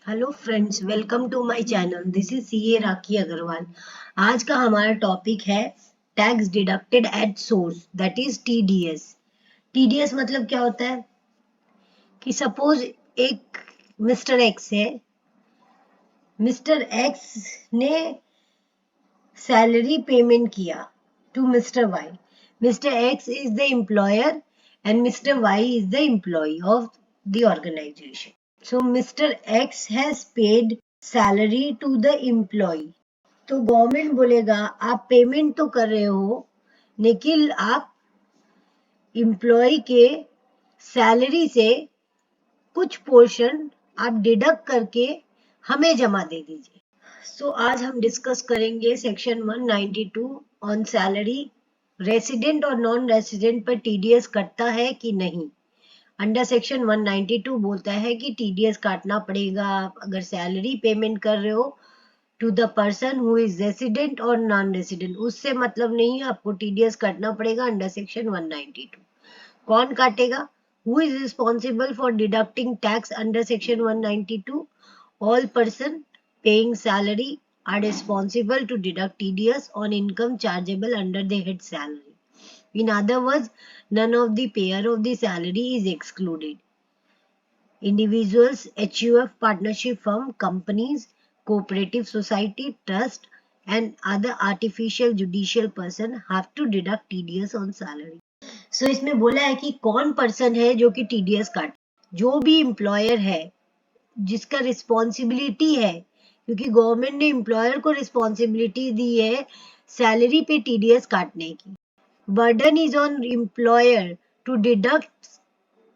Hello friends, welcome to my channel. This is CA Rakhi Agarwal. आज का हमारा टॉपिक है tax deducted at source, that is TDS. TDS मतलब क्या होता है कि सपोज एक मिस्टर एक्स है। मिस्टर एक्स ने सैलरी पेमेंट किया to mister Y. Mister X is the employer and mister Y is the employee of the organisation. So Mr. X has paid salary to the employee. तो government बोलेगा आप payment तो कर रहे हो, लेकिन आप एम्प्लॉय के सैलरी से कुछ पोर्शन आप डिडक्ट करके हमें जमा दे दीजिए. सो आज हम डिस्कस करेंगे सेक्शन 192 ऑन सैलरी. रेसिडेंट और नॉन रेसिडेंट पर टीडीएस कटता है कि नहीं. अंडर सेक्शन 192 बोलता है कि टीडीएस काटना पड़ेगा अगर सैलरी पेमेंट कर रहे हो to the person who is resident और नॉन रेसिडेंट. उससे मतलब नहीं है, आपको टीडीएस काटना पड़ेगा अंडर सेक्शन 192. कौन काटेगा? Who is responsible for deducting tax under section 192? All person paying salary are responsible to deduct TDS on income chargeable under the head salary. In other words, none of the payer of the salary is excluded. Individuals, HUF, partnership firm, companies, cooperative society, trust, and other artificial judicial person have to deduct TDS on salary. So इसमें बोला है कि कौन person है जो कि TDS काटे. जो भी एम्प्लॉयर है जिसका रिस्पॉन्सिबिलिटी है, क्योंकि गवर्नमेंट ने एम्प्लॉयर को रिस्पॉन्सिबिलिटी दी है सैलरी पे टीडीएस काटने की. Burden is on employer to deduct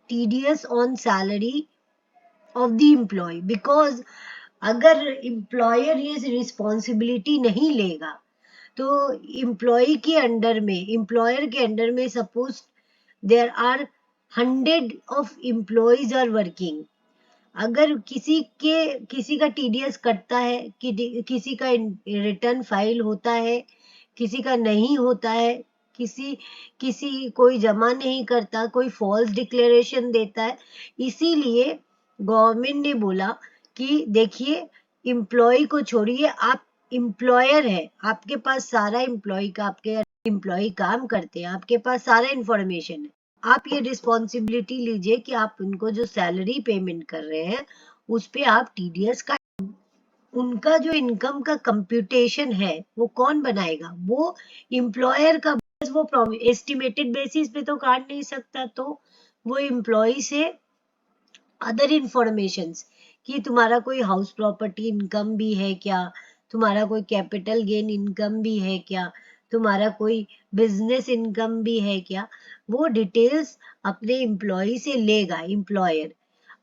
TDS on salary of the employee, because अगर employer ये रिस्पॉन्सिबिलिटी नहीं लेगा तो एम्प्लॉय के अंडर में, एम्प्लॉयर के अंडर में suppose there are 100 of employees are working. अगर किसी का टीडीएस कटता है, किसी का रिटर्न फाइल होता है, किसी का नहीं होता है, किसी कोई जमा नहीं करता, कोई फॉल्स डिक्लेरेशन देता है. इसीलिए गवर्नमेंट ने बोला कि देखिए एम्प्लॉय को छोड़िए, आप एम्प्लॉयर है, आपके पास सारा एम्प्लॉय का, आपके एम्प्लॉय काम करते हैं, आपके पास सारा इंफॉर्मेशन है. आप ये रिस्पॉन्सिबिलिटी लीजिए कि आप उनको जो सैलरी पेमेंट कर रहे हैं उस पे आप टीडीएस का, उनका जो इनकम का कंप्यूटेशन है वो कौन बनाएगा? वो एम्प्लॉयर का. वो एस्टिमेटेड बेसिस पे तो काट नहीं सकता, तो वो एम्प्लॉय से अदर इंफॉर्मेशंस कि तुम्हारा कोई हाउस प्रॉपर्टी इनकम भी है क्या, तुम्हारा कोई कैपिटल गेन इनकम भी है क्या, तुम्हारा कोई बिजनेस इनकम भी है क्या, वो डिटेल्स अपने एम्प्लॉय से लेगा एम्प्लॉयर.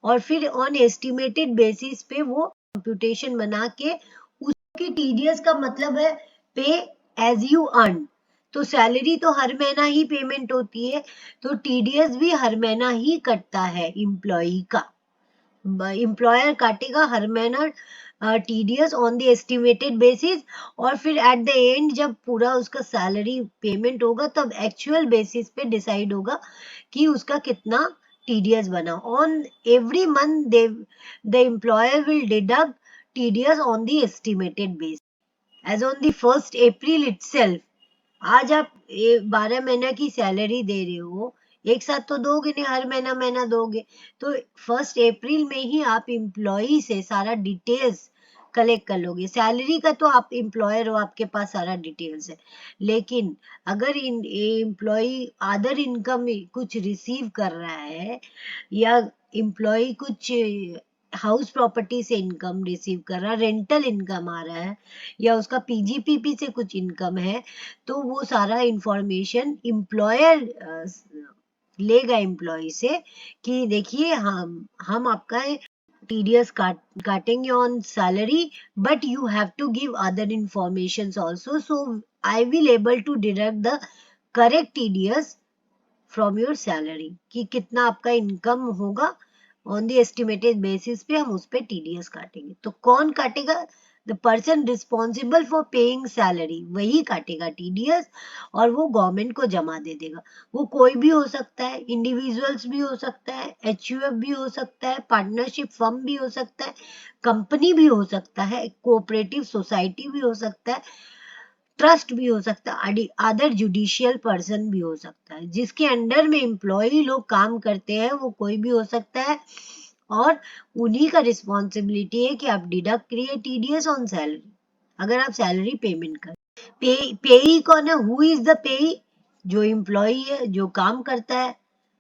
और फिर ऑन एस्टिमेटेड बेसिस पे वो कंप्यूटेशन बना के उसकी टीडीएस का मतलब है पे एज यू अर्न. तो सैलरी तो हर महीना ही पेमेंट होती है, तो टीडीएस भी हर महीना ही कटता है एम्प्लॉय का. एम्प्लॉयर काटेगा हर महीना TDS on the estimated basis, और फिर एट द एंड जब पूरा उसका सैलरी पेमेंट होगा तब एक्चुअल बेसिस पे डिसाइड होगा कि उसका कितना TDS बना. On every month, the employer will deduct TDS on the estimated basis. As on the 1st April itself, आज आप 12 महीना की सैलरी दे रहे हो, एक साथ तो दोगे नहीं, हर महीना दोगे. तो 1st अप्रैल में ही आप एम्प्लॉय से सारा डिटेल्स कलेक्ट कर लोगे. सैलरी का तो आप एम्प्लॉयर हो, आपके पास सारा डिटेल्स है. लेकिन अगर एम्प्लॉय अदर इनकम कुछ रिसीव कर रहा है, या एम्प्लॉय कुछ हाउस प्रॉपर्टी से इनकम रिसीव कर रहा है, रेंटल इनकम आ रहा है, या उसका पीजीपीपी से कुछ इनकम है, तो वो सारा इंफॉर्मेशन एम्प्लॉयर लेगा एम्प्लॉय से कि देखिए हम आपका TDS काटेंगे on salary, but you have to give other information also, so I will able to deduct the correct TDS from your salary. कि कितना आपका इनकम होगा ऑन द एस्टिमेटेड बेसिस पे हम उस पे TDS काटेंगे. तो कौन काटेगा? The person responsible for paying salary वही काटेगा टीडीएस और वो गवर्नमेंट को जमा दे देगा। वो कोई भी हो सकता है, इंडिविजुअल्स भी हो सकता है, एचयूएफ भी हो सकता है, पार्टनरशिप फर्म भी हो सकता है, कंपनी भी हो सकता है, कोऑपरेटिव सोसाइटी भी हो सकता है, ट्रस्ट भी हो सकता है, अदर जुडिशियल पर्सन भी हो सकता है। जिसके अंडर में एम्प्लॉय लोग काम करते हैं वो कोई भी हो सकता है और उन्हीं का रिस्पॉन्सिबिलिटी है कि आप डिडक्ट करिए टीडीएस ऑन सैलरी अगर आप सैलरी पेमेंट कर। पेई कौन है? हु इज द पेई? जो एम्प्लॉय है, जो काम करता है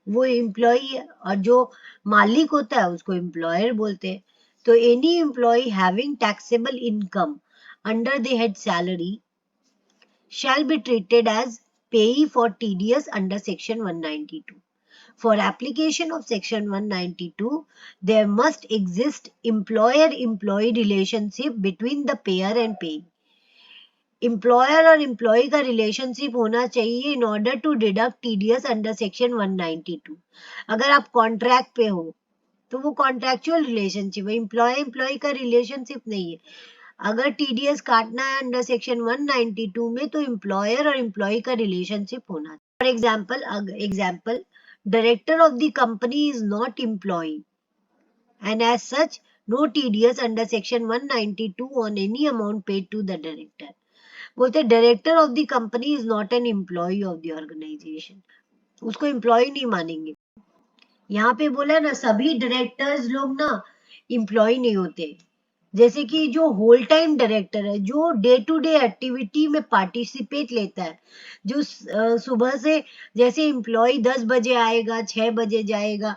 वो एम्प्लॉय है, और जो मालिक होता है उसको एम्प्लॉयर बोलते हैं। तो any employee having taxable income under the head salary shall be treated as payee for TDS under section 192. For application of section 192, there must exist employer-employee relationship between the payer and payee. Employer और employee का relationship होना चाहिए in order to deduct TDS under section 192। अगर आप contract पे हो तो वो कॉन्ट्रैक्चुअल रिलेशनशिप है, एम्प्लॉय का रिलेशनशिप नहीं है। अगर टीडीएस काटना है अंडर सेक्शन 192 में तो एम्प्लॉयर और एम्प्लॉय का रिलेशनशिप होना। For example director of the company is not employee and as such no TDS under section 192 on any amount paid to the director. बोलते director of the company is not an employee of the organisation, उसको employee नहीं मानेंगे। यहाँ पे बोला ना सभी directors लोग ना एम्प्लॉय नहीं होते। जैसे कि जो होल टाइम डायरेक्टर है जो डे टू डे एक्टिविटी में पार्टिसिपेट लेता है, जो सुबह से जैसे एम्प्लॉय 10 बजे आएगा 6 बजे जाएगा,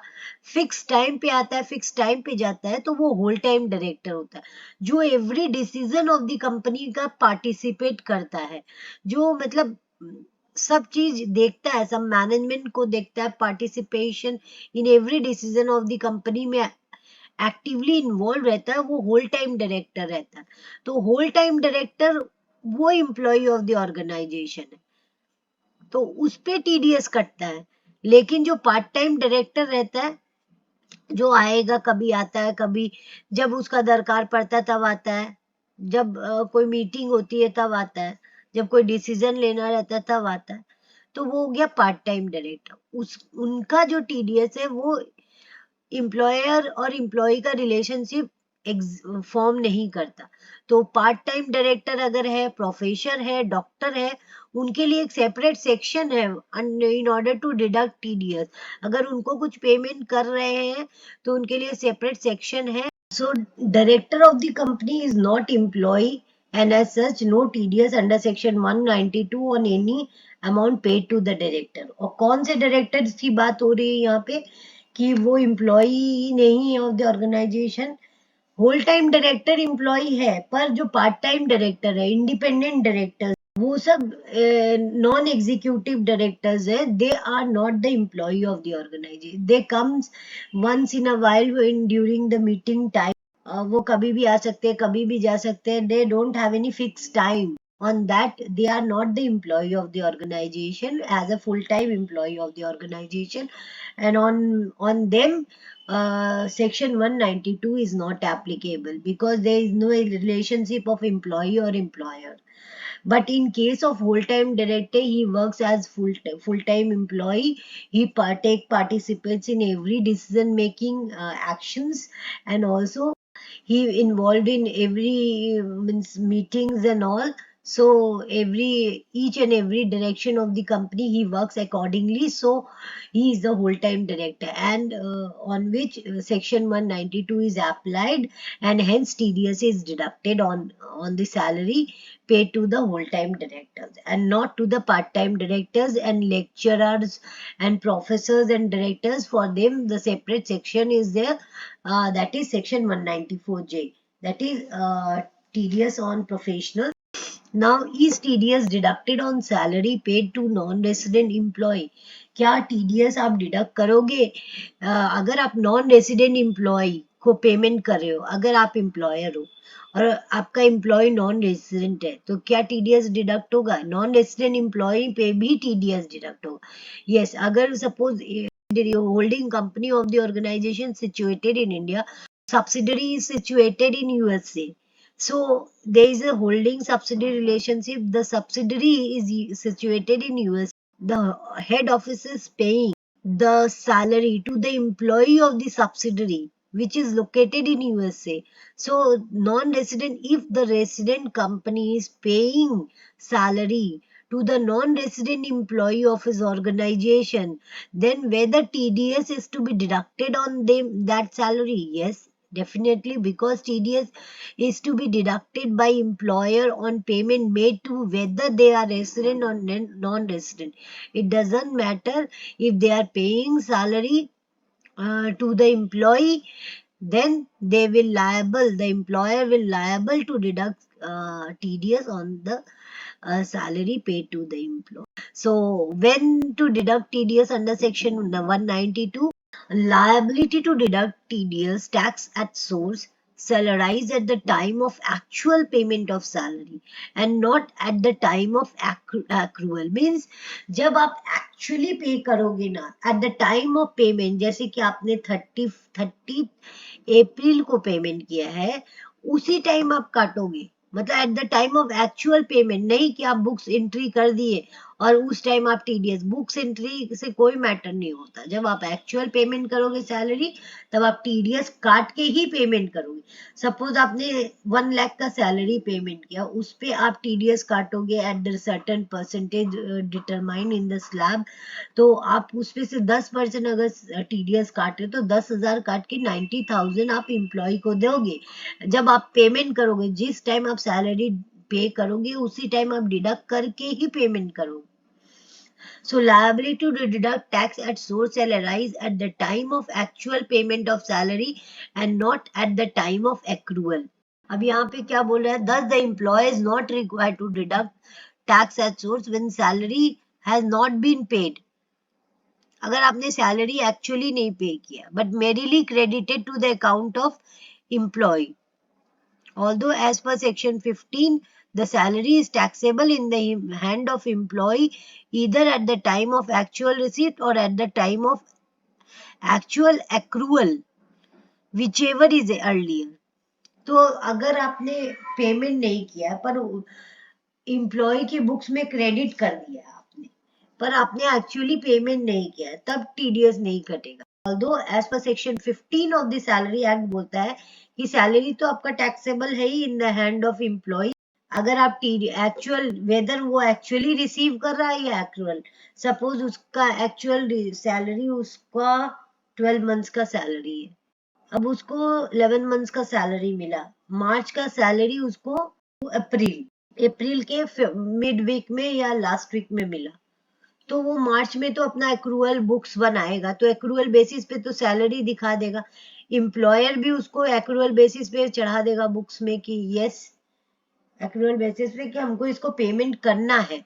फिक्स टाइम पे आता है फिक्स टाइम पे जाता है, तो वो होल टाइम डायरेक्टर होता है। जो every decision of the company का पार्टिसिपेट करता है, जो मतलब सब चीज देखता है, सब मैनेजमेंट को देखता है, participation in every decision of the company में एक्टिवली इन्वॉल्व रहता है, वो होल टाइम डायरेक्टर रहता है। तो होल टाइम डायरेक्टर वो एम्प्लॉय ऑफ द ऑर्गेनाइजेशन है, तो उस पे टीडीएस कटता है। लेकिन जो पार्ट टाइम डायरेक्टर रहता है, जो आएगा कभी आता है, कभी जब उसका दरकार पड़ता है तब आता है, जब कोई मीटिंग होती है तब आता है, जब कोई डिसीजन लेना रहता है तब आता है, तो वो हो गया पार्ट टाइम डायरेक्टर। उनका जो टीडीएस है वो एम्प्लॉयर और एम्प्लॉय का रिलेशनशिप फॉर्म नहीं करता। तो पार्ट टाइम डायरेक्टर अगर है, प्रोफेसर है, डॉक्टर है, उनके लिए एक सेपरेट सेक्शन है in order to deduct TDS. अगर उनको कुछ पेमेंट कर रहे हैं तो उनके लिए सेपरेट सेक्शन है। So director of the company is not employee and as such no TDS under section 192 on any amount paid to the director। और कौन से डायरेक्टर की बात हो रही है यहाँ पे कि वो एम्प्लॉय नहीं है of the organisation. Whole time director employee है, पर जो पार्ट टाइम डायरेक्टर है, इंडिपेंडेंट डायरेक्टर, वो सब नॉन एग्जीक्यूटिव डायरेक्टर्स है, they are not the employee of the organisation. They comes once in a while during the meeting time. वो कभी भी आ सकते हैं, कभी भी जा सकते हैं। They don't have any fix time on that, they are not the employee of the organization as a full-time employee of the organization, and on them section 192 is not applicable because there is no relationship of employee or employer. But in case of full-time director, he works as full-time employee. He participates in every decision making actions, and also he involved in every meetings and all. So each and every direction of the company he works accordingly. So he is the whole time director, and on which section 192 is applied, and hence TDS is deducted on the salary paid to the whole time directors and not to the part time directors and lecturers and professors and directors. For them the separate section is there, that is section 194J, that is TDS on professional. Now is TDS deducted on salary paid to non-resident employee? क्या TDS आप deduct करोगे अगर आप non resident employ को payment कर रहे हो? अगर आप एम्प्लॉयर हो और आपका एम्प्लॉय नॉन रेसिडेंट है तो क्या TDS डिडक्ट होगा? नॉन रेसिडेंट एम्प्लॉय पे भी TDS डिडक्ट होगा। यस, अगर suppose holding company of the organization situated in India, subsidiary is situated in USA, So there is a holding subsidiary relationship. The subsidiary is situated in US. The head office is paying the salary to the employee of the subsidiary which is located in USA. So non-resident, if the resident company is paying salary to the non-resident employee of his organization, then whether TDS is to be deducted on them that salary? Yes, definitely, because TDS is to be deducted by employer on payment made to whether they are resident or non-resident. It doesn't matter if they are paying salary to the employee, then they will liable, the employer will liable to deduct TDS on the salary paid to the employee. So when to deduct TDS under section 192, liability to deduct TDS tax at source shall arise at the time of actual payment of salary and not at the time of accrual. Means जब आप actually pay करोगे ना, at the time of payment, जैसे कि आपने 30 अप्रैल को payment किया है, उसी टाइम आप काटोगे, मतलब eight the time of actual payment, नहीं कि आप बुक्स एंट्री कर दिए और उस टाइम आप TDS, बुक्स एंट्री से कोई मैटर नहीं होता। जब आप एक्चुअल पेमेंट करोगे सैलरी, तब आप TDS काट के ही पेमेंट करोगे। सपोज आपने 1 लाख का सैलरी पेमेंट किया, उस पे आप TDS काटोगे at the certain percentage determine in the slab, तो आप उसमें से 10% अगर TDS काटे तो 10,000 काट के 90,000 आप एम्प्लॉय को दोगे। जब आप पेमेंट करोगे, जिस टाइम आप सैलरी पे करोगे उसी टाइम आप डिडक्ट करके ही पेमेंट करोगे। So liability to deduct tax at source shall arise at the time of actual payment of salary and not at the time of accrual. अब यहाँ पे क्या बोल रहा है? Thus the employer is not required to deduct tax at source when salary has not been paid. अगर आपने salary actually नहीं पे किया, but merely credited to the account of employee. Although as per section 15, the salary is taxable in the hand of employee either at the time of actual receipt or at the time of actual accrual, whichever is earlier. तो अगर आपने payment नहीं किया पर employ की books में credit कर दिया आपने, पर आपने एक्चुअली पेमेंट नहीं किया, तब TDS नहीं कटेगा। Although as per section 15 of the salary act बोलता है कि सैलरी तो आपका टैक्सेबल है ही in the hand of employee, अगर आप एक्चुअल, वेदर वो एक्चुअली रिसीव कर रहा है या एक्चुअल, सपोज उसका एक्चुअल सैलरी उसका 12 मंथ्स का सैलरी है, अब उसको 11 मंथ्स का सैलरी मिला, मार्च का सैलरी उसको अप्रैल के मिड वीक में या लास्ट वीक में मिला, तो वो मार्च में तो अपना एक्रूअल बुक्स बनाएगा, तो एक्रूअल बेसिस पे तो सैलरी दिखा देगा, एम्प्लॉयर भी उसको एक्रूअल बेसिस पे चढ़ा देगा बुक्स में कि यस, एक्रूअल बेसिस पे कि हमको इसको पेमेंट करना है,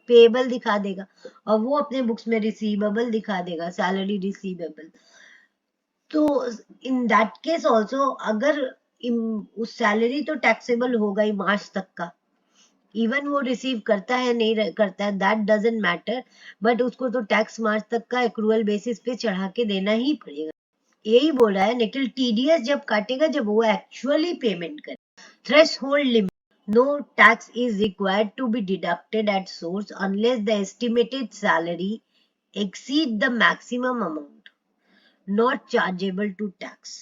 पेएबल दिखा देगा, और वो अपने बुक्स में रिसीवेबल दिखा देगा, सैलरी रिसीवेबल। तो इन दैट केस ऑल्सो अगर उस सैलरी तो टैक्सेबल होगा ही मार्च तक का, इवन वो रिसीव करता है नहीं करता है दैट डजंट मैटर, बट उसको तो टैक्स मार्च तक का एक्रूअल बेसिस पे चढ़ा के देना ही पड़ेगा। यही बोल रहा है, लेकिन TDS जब काटेगा जब वो एक्चुअली पेमेंट करे। Threshold limit, no tax is required to be deducted at source unless the estimated salary exceed the maximum amount not chargeable to tax.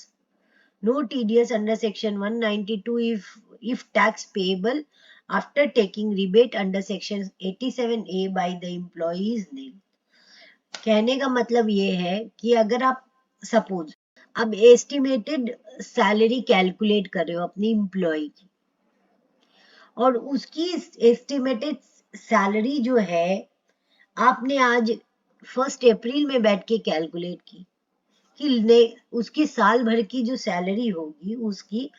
No TDS under section 192 if tax payable after taking rebate under section 87A by the employee's name. कहने का मतलब ये है कि अगर आप suppose अब estimated salary calculate कर रहे हो अपनी एम्प्लॉय की, और उसकी एस्टिमेटेड सैलरी जो है आपने आज 1 अप्रैल में बैठ के कैलकुलेट की कि उसकी साल भर की जो सैलरी होगी उसकी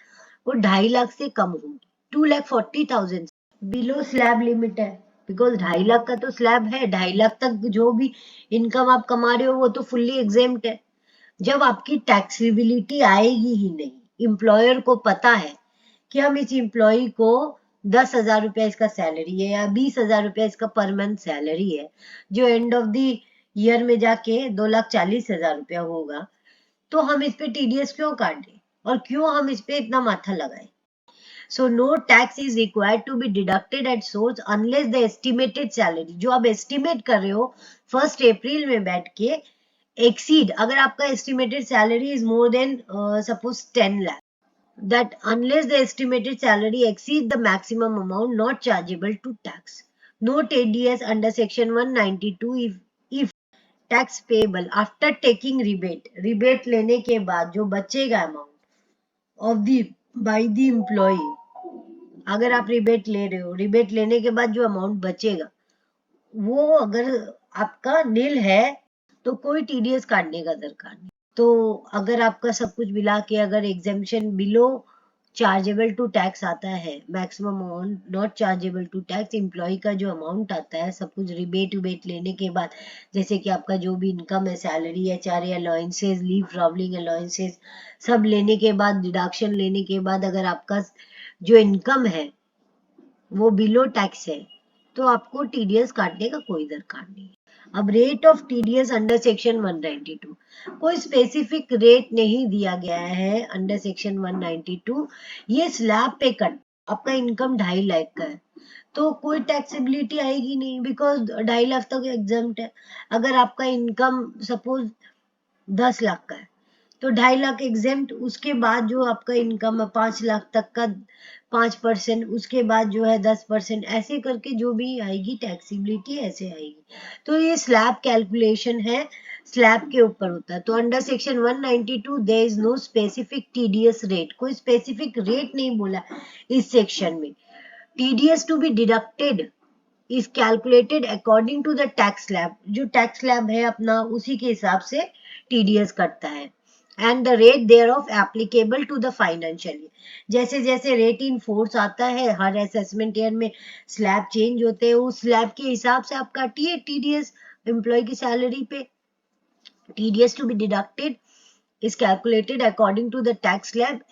वो 2.5 लाख से कम होगी, 2,40,000 बिलो स्लैब लिमिट है, बिकॉज 2.5 लाख का तो स्लैब है, 2.5 लाख तक जो भी इनकम आप कमा रहे हो वो तो फुल्ली एग्जेम्प्ट है। जब आपकी टैक्सेबिलिटी आएगी ही नहीं, एम्प्लॉयर को पता है कि हम इस एम्प्लॉय को 10,000 रुपया इसका सैलरी है या 20,000 रुपया इसका पर मंथ सैलरी है, जो एंड ऑफ द ईयर में जाके 2,40,000 रुपया होगा, तो हम इस पे TDS क्यों काटें और क्यों हम इस पे इतना माथा लगाएं? So no tax is required to be deducted at source unless the estimated salary, जो आप एस्टिमेट कर रहे हो 1 अप्रैल में बैठ के, एक्सीड, अगर आपका estimated salary is more than suppose 10 lakh, that unless the estimated salary exceeds the maximum amount not chargeable to tax. No TDS under section 192 if tax payable after taking rebate. rebate लेने के बाद जो बचेगा amount of the by the employee, अगर आप rebate ले रहे हो, rebate लेने के बाद जो amount बचेगा वो अगर आपका नील है तो कोई TDS काटने का दरकार नहीं। तो अगर आपका सब कुछ मिला के अगर exemption below chargeable to tax आता है, maximum amount not chargeable to tax, employee का जो अमाउंट आता है सब कुछ रिबेट उबेट लेने के बाद, जैसे कि आपका जो भी इनकम है, सैलरी है, चारे अलाउंसेस, लीव ट्रैवलिंग अलाउंसेस, सब लेने के बाद, डिडक्शन लेने के बाद, अगर आपका जो इनकम है वो बिलो टैक्स है तो आपको टीडीएस काटने का कोई दरकार नहीं है। अब rate of TDS under section 192, कोई स्पेसिफिक रेट नहीं दिया गया है अंडर सेक्शन 192। ये स्लैब पे कट, आपका इनकम 2.5 लाख का है तो कोई टैक्सेबिलिटी आएगी नहीं, बिकॉज 2.5 लाख तक एग्जम्प्ट है। अगर आपका इनकम सपोज 10 लाख का है तो 2.5 लाख एग्जेम्प्ट, उसके बाद जो आपका इनकम है 5 लाख तक का 5%, उसके बाद जो है 10%, ऐसे करके जो भी आएगी टैक्सीबिलिटी ऐसे आएगी। तो ये स्लैब कैलकुलेशन है, स्लैब के ऊपर होता है। तो under section 192 there is no specific TDS rate, कोई स्पेसिफिक रेट नहीं बोला इस सेक्शन में। TDS to be deducted is calculated according to the tax slab, जो टैक्स स्लैब है अपना उसी के हिसाब से टीडीएस कटता है। And the rate thereof applicable to the financial year, जैसे जैसे रेट इन फोर्स आता है हर असेसमेंट ईयर में स्लैब चेंज होते हैं, उस स्लैब के हिसाब से आप काटिए टीडीएस एम्प्लॉय की सैलरी पे। TDS to be deducted is calculated according to the tax slab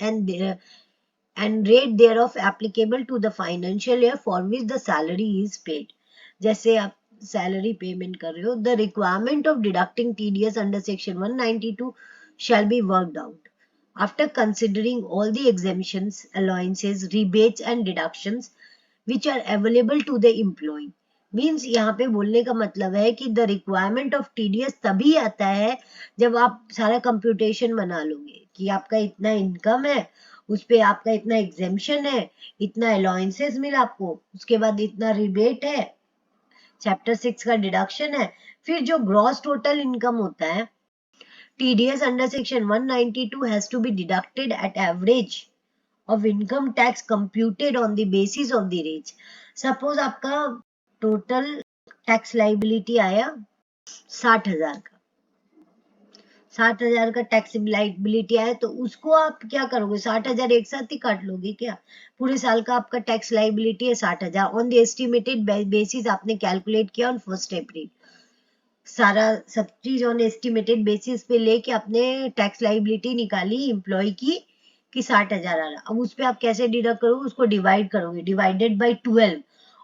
and rate thereof applicable to the financial year for which the salary is paid. जैसे आप सैलरी पेमेंट कर रहे हो, the requirement of deducting TDS under section 192 shall be worked out after considering all the exemptions, allowances, rebates and deductions which are available to the employee. Means यहाँ पे बोलने का मतलब है कि द रिक्वायरमेंट ऑफ टीडीएस तभी आता है जब आप सारा कंप्यूटेशन बना लोगे कि आपका इतना इनकम है, उस पे आपका इतना एग्जेम्पशन है, इतना अलाउंसेस मिला आपको, उसके बाद इतना रिबेट है, चैप्टर 6 का डिडक्शन है, फिर जो ग्रॉस टोटल इनकम होता है, TDS under section 192 has to be deducted at average of income tax computed on the basis of the rates. Suppose आपका टोटल टैक्स लाइबिलिटी आया 60,000 का, 60,000 का टैक्स लाइबिलिटी आया तो उसको आप क्या करोगे, 60,000 एक साथ ही काट लोगे क्या? पूरे साल का आपका टैक्स लाइबिलिटी है 60,000, ऑन द एस्टिमेटेड बेसिस आपने कैलकुलेट किया ऑन 1 अप्रैल, सारा सब चीज ऑन एस्टिमेटेड बेसिस पे लेके अपने टैक्स लाइबिलिटी निकाली एम्प्लॉय की कि 60,000 आ रहा। अब उस पे आप कैसे डिडक्ट करोगे, उसको डिवाइड करोगे, डिवाइडेड बाय 12,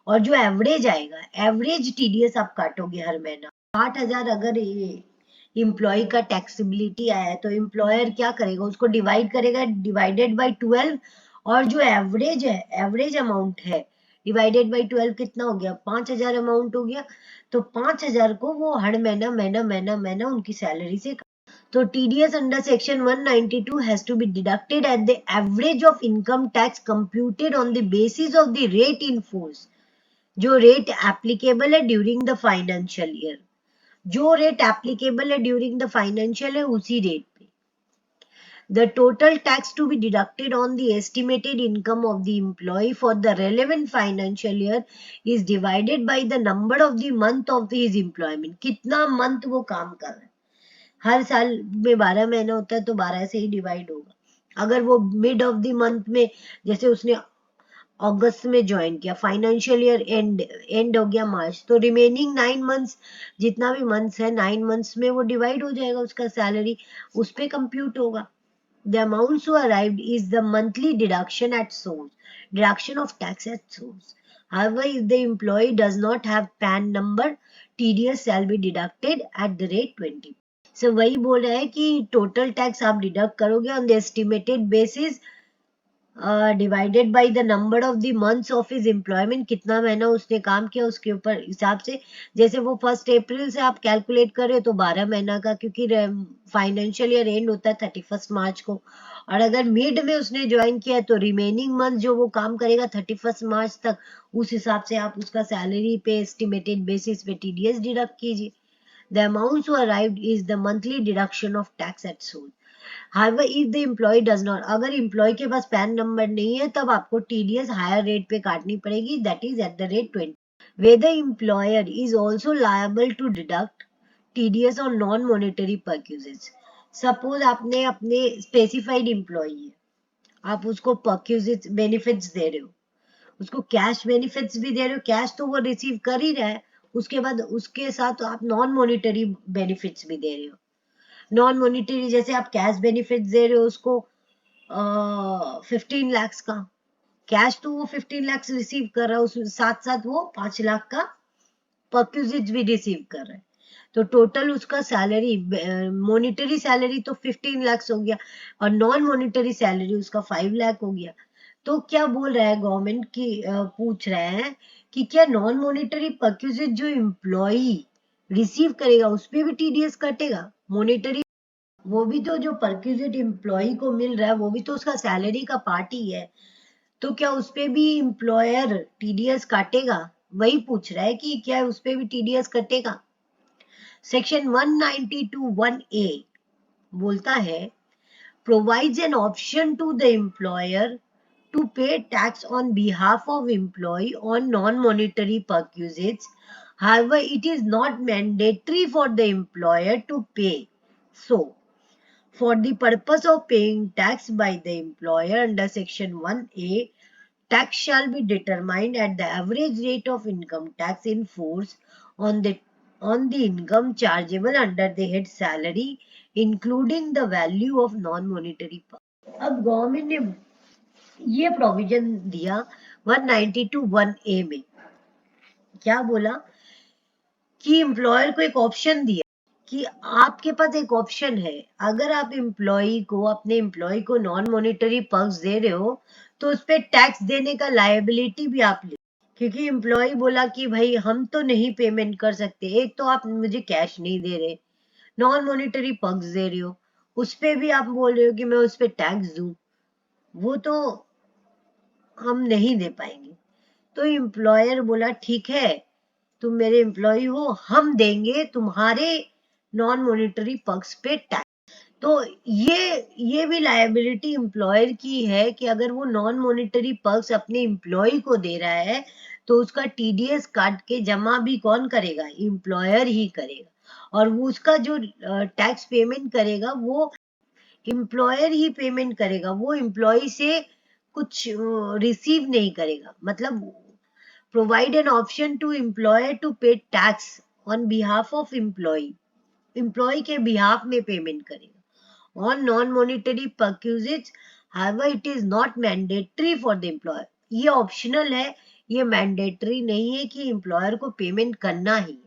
और जो एवरेज आएगा, एवरेज टीडीएस आप काटोगे हर महीना। 60,000 अगर एम्प्लॉय का टैक्सेबिलिटी आया है तो एम्प्लॉयर क्या करेगा, उसको डिवाइड करेगा डिवाइडेड बाय 12, और जो एवरेज है, एवरेज अमाउंट है डिवाइडेड बाय 12 कितना हो गया, 5,000 अमाउंट हो गया। तो 5,000 को वो हर महीना महीना महीना महीना उनकी सैलरी से, तो TDS under section 192 has to be deducted at the average of income tax computed on the basis of the rate in force, जो रेट एप्लीकेबल है ड्यूरिंग द फाइनेंशियल ईयर, जो रेट एप्लीकेबल है during the financial है उसी rate पे। The total tax to be deducted on the estimated income of the employee for the relevant financial year is divided by the number of the month of his employment, कितना month वो काम कर रहा है, हर साल में 12 महीना होता है तो 12 से ही डिवाइड होगा। अगर वो मिड ऑफ द मंथ में, जैसे उसने अगस्त में ज्वाइन किया, फाइनेंशियल ईयर एंड हो गया मार्च, तो रिमेनिंग 9 मंथ्स, जितना भी मंथ्स है 9 मंथ्स में वो डिवाइड हो जाएगा, उसका सैलरी उस पे कंप्यूट होगा। The amount so arrived is the monthly deduction at source, deduction of tax at source. However, if the employee does not have PAN number, TDS shall be deducted at the rate 20. So वही बोल रहा है कि total tax आप deduct करोगे on the estimated basis divided by the number of the months of his employment, कितना महीना उसने काम किया उसके ऊपर हिसाब से। जैसे वो 1 अप्रैल से आप कैलकुलेट करें तो 12 महीना का, क्योंकि फाइनेंशियल ईयर एंड होता है 31 मार्च को। और अगर मिड में उसने ज्वाइन किया तो रिमेनिंग मंथ जो वो काम करेगा 31 मार्च तक, उस हिसाब से आप उसका सैलरी पे एस्टिमेटेड बेसिस पे टीडीएस डिडक्ट कीजिए। The amount so arrived is the monthly deduction of tax at source. However, if the employee does not, अगर employee के पास पैन नंबर नहीं है तब आपको TDS हायर रेट पे काटनी पड़ेगी, that is at the rate 20. Where the employer is also liable to deduct TDS on non-monetary perquisites. Suppose आपने अपने specified employee है, आप उसको perquisites benefits दे रहे हो, उसको कैश बेनिफिट्स भी दे रहे हो, कैश तो वो रिसीव कर ही रहा है, उसके बाद उसके साथ आप नॉन मॉनिटरी बेनिफिट्स भी दे रहे हो। नॉन मॉनिटरी जैसे आप कैश बेनिफिट दे रहे हो उसको 15 लाख का कैश, तो वो 15 लाख रिसीव कर रहा है, उस साथ साथ वो 5 लाख का परक्यूजिट भी रिसीव कर रहा है। तो टोटल उसका सैलरी, मॉनिटरी सैलरी तो 15 लाख हो गया और नॉन मॉनिटरी सैलरी उसका 5 लाख हो गया। तो क्या बोल रहा है गवर्नमेंट की, पूछ रहे हैं कि क्या नॉन मॉनिटरी परक्यूजिट जो एम्प्लॉई रिसीव करेगा उस पर भी टीडीएस कटेगा? मॉनिटरी वो भी तो जो परक्यूजिट एम्प्लॉय को मिल रहा है वो भी तो उसका सैलरी का पार्ट ही है, तो क्या उस पे भी एम्प्लॉयर टीडीएस काटेगा? वही पूछ रहा है कि क्या उस पे भी टीडीएस कटेगा। सेक्शन 192(1)(a बोलता है, provides an option to the employer to pay tax on behalf of employee on non-monetary perquisites. However, it is not mandatory for the employer to pay. So, for the purpose of paying tax by the employer under section 1A, tax shall be determined at the average rate of income tax in force on the income chargeable under the head salary, including the value of non-monetary power. अब government ने ये provision दिया 192(1)(a में, क्या बोला कि employer को एक ऑप्शन दिया कि आपके पास एक ऑप्शन है, अगर आप एम्प्लॉय को, अपने एम्प्लॉय को नॉन मॉनिटरी पर्क्स दे रहे हो तो उस पर टैक्स देने का लायबिलिटी भी आप ले, क्योंकि एम्प्लॉय बोला कि भाई हम तो नहीं पेमेंट कर सकते, एक तो आप मुझे कैश नहीं दे रहे, नॉन मॉनिटरी पर्क्स दे रहे हो, उस पे भी आप बोल रहे हो कि मैं उस पर टैक्स दूं, वो तो हम नहीं दे पाएंगे। तो एम्प्लॉयर बोला ठीक है, तुम मेरे एम्प्लॉय हो, हम देंगे तुम्हारे नॉन मॉनिटरी पर्क्स पे टैक्स। तो ये भी लायबिलिटी एम्प्लॉयर की है कि अगर वो नॉन मॉनिटरी पर्क्स अपने एम्प्लॉय को दे रहा है तो उसका टीडीएस काट के जमा भी कौन करेगा? एम्प्लॉयर ही करेगा, और वो उसका जो टैक्स पेमेंट करेगा वो एम्प्लॉयर ही पेमेंट करेगा, वो एम्प्लॉय से कुछ रिसीव नहीं करेगा। मतलब provide an option to employer to pay tax on behalf of employee, employee के बिहाफ में पेमेंट करेगा on non monetary perquisites. However it is not mandatory for the employer, ये ऑप्शनल है, ये मैंडेटरी नहीं है कि एम्प्लॉयर को पेमेंट करना ही है।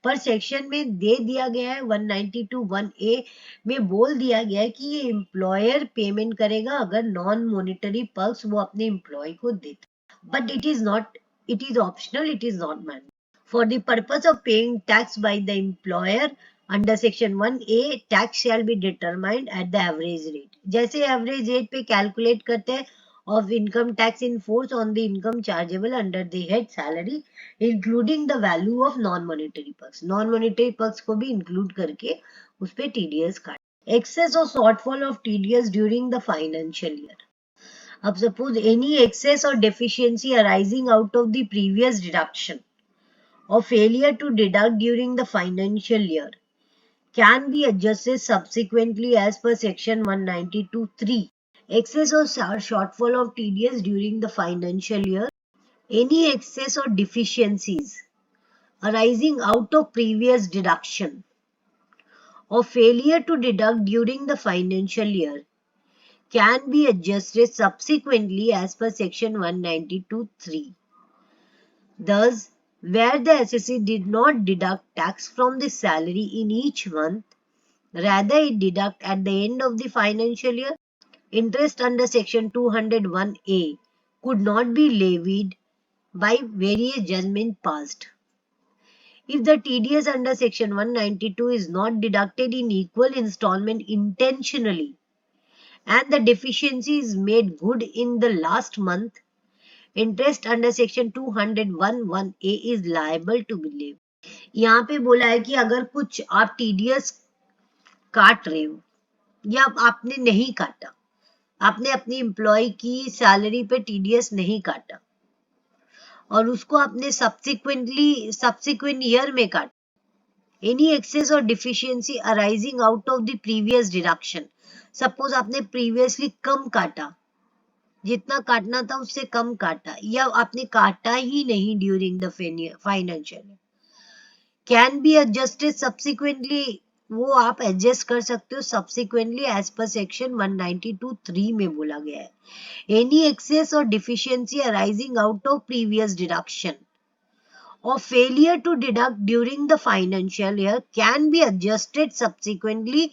पर सेक्शन में दे दिया गया है 192(1)(a में बोल दिया गया है कि ये एम्प्लॉयर पेमेंट करेगा अगर नॉन मॉनिटरी पर्क्स वो अपने एम्प्लॉय को देता, but it is not, it is optional, it is not mandatory. For the purpose of paying tax by the employer under section 1A, tax shall be determined at the average rate. जैसे average rate पे calculate करते हैं of income tax in force on the income chargeable under the head salary, including the value of non-monetary perks. Non-monetary perks को भी include करके उस पे TDS काट. Excess or shortfall of TDS during the financial year. अब suppose any excess or deficiency arising out of the previous deduction or failure to deduct during the financial year can be adjusted subsequently as per section 192(3). Excess or shortfall of TDS during the financial year, any excess or deficiencies arising out of previous deduction or failure to deduct during the financial year can be adjusted subsequently as per section 192(3). Thus, where the assessee did not deduct tax from the salary in each month, rather it deduct at the end of the financial year, interest under section 201A could not be levied by various judgment passed. If the TDS under section 192 is not deducted in equal installment intentionally and the deficiency is made good in the last month, interest under section 201(1)A is liable to be levied. यहाँ पे बोला है कि अगर कुछ आप TDS काट रहे हो या आपने नहीं काटा, आपने अपनी एम्प्लॉय की सैलरी पे TDS नहीं काटा और उसको आपने सब्सिक्वेंट ईयर में काटा, any excess or deficiency arising out of the previous deduction, suppose आपने प्रीवियसली कम काटा, जितना काटना था उससे कम काटा, या आपने काटा ही नहीं during the financial, can be adjusted subsequently, वो आप एडजस्ट कर सकते हो सब्सिक्वेंटली एज पर सेक्शन 192(3) में बोला गया है. एनी एक्सेस और deficiency arising out of previous deduction or failure to deduct during the financial year can be adjusted subsequently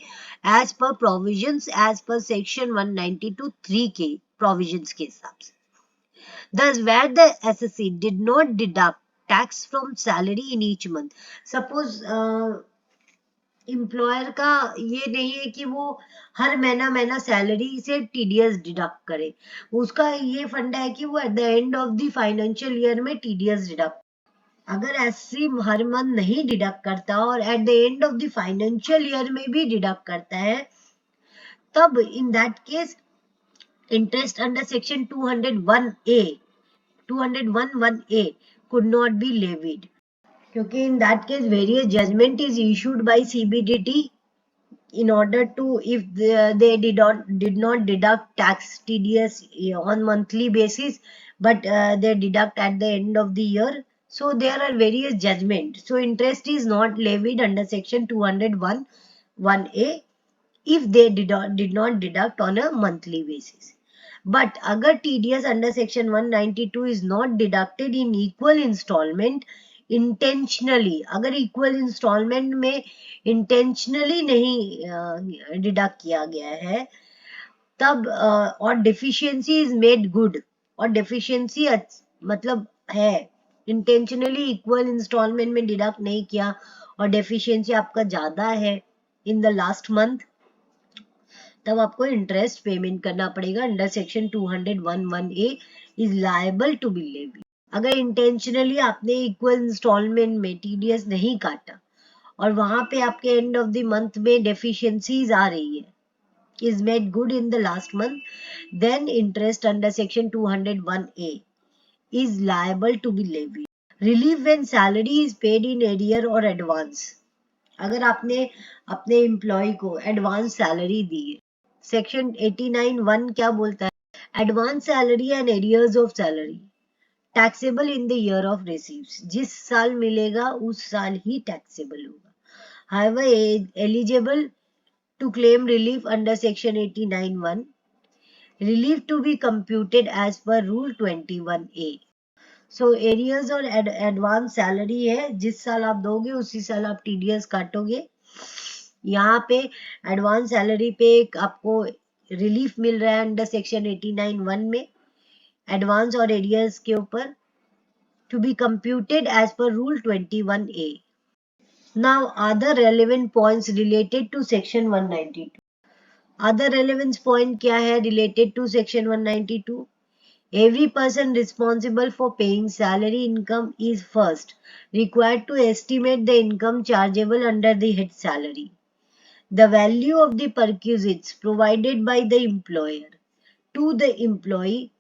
as per provisions as per section 192(3) के provisions के हिसाब से. Thus, where the assessee did not deduct tax from salary in each month, suppose employer का ये नहीं है कि वो हर महीना सैलरी से TDS डिडक्ट करे, उसका ये फंडा है कि वो at the end of the financial year में TDS डिडक्ट. अगर ऐसे हर मंथ नहीं डिडक्ट करता और at the end of the financial year में भी डिडक्ट करता है, तब in that case interest under section 201(1)A could not be levied, क्योंकि in that case various judgement is issued by CBDT in order to, if they did not deduct tax TDS on monthly basis, but they deduct at the end of the year. So there are various judgments. So interest is not levied under section 201(1)A if they did not deduct on a monthly basis. But agar TDS under section 192 is not deducted in equal installment intentionally, अगर equal instalment में intentionally नहीं deduct किया गया है, तब और deficiency is made good, और deficiency मतलब है इंटेंशनली इक्वल इंस्टॉलमेंट में डिडक्ट नहीं किया और डेफिशिएंसी आपका ज्यादा है इन द लास्ट मंथ, तब आपको इंटरेस्ट पेमेंट करना पड़ेगा under section 201(1)A is liable to be levied. अगर इंटेंशनली आपने इक्वल इंस्टॉलमेंट में TDS नहीं काटा और वहां पे आपके एंड ऑफ द मंथ में डेफिशिएंसीज आ रही है, is made good in the last month, then interest under section 201(A) is liable to be levied. Relief when salary is paid in arrear or advance. अगर आपने अपने employ को advance salary दी है, section 89(1) क्या बोलता है, advance salary and arrears of salary taxable in the year of receives, जिस साल मिलेगा उस साल ही टैक्सेबल होगा. However, eligible to claim relief under section 89(1), relief to be computed as per rule 21A. So arrears और एडवांस सैलरी है, जिस साल आप दोगे उसी साल आप TDS काटोगे. यहाँ पे एडवांस सैलरी पे आपको रिलीफ मिल रहा है अंडर सेक्शन 89(1) में एडवांस और एरियर्स के ऊपर, to be computed as per rule 21A. Now other relevant points related to section 192. Other relevance point क्या है related to section 192? Every person responsible for paying salary income is first required to estimate the income chargeable under the head salary. The value of the perquisites provided by the employer to the employee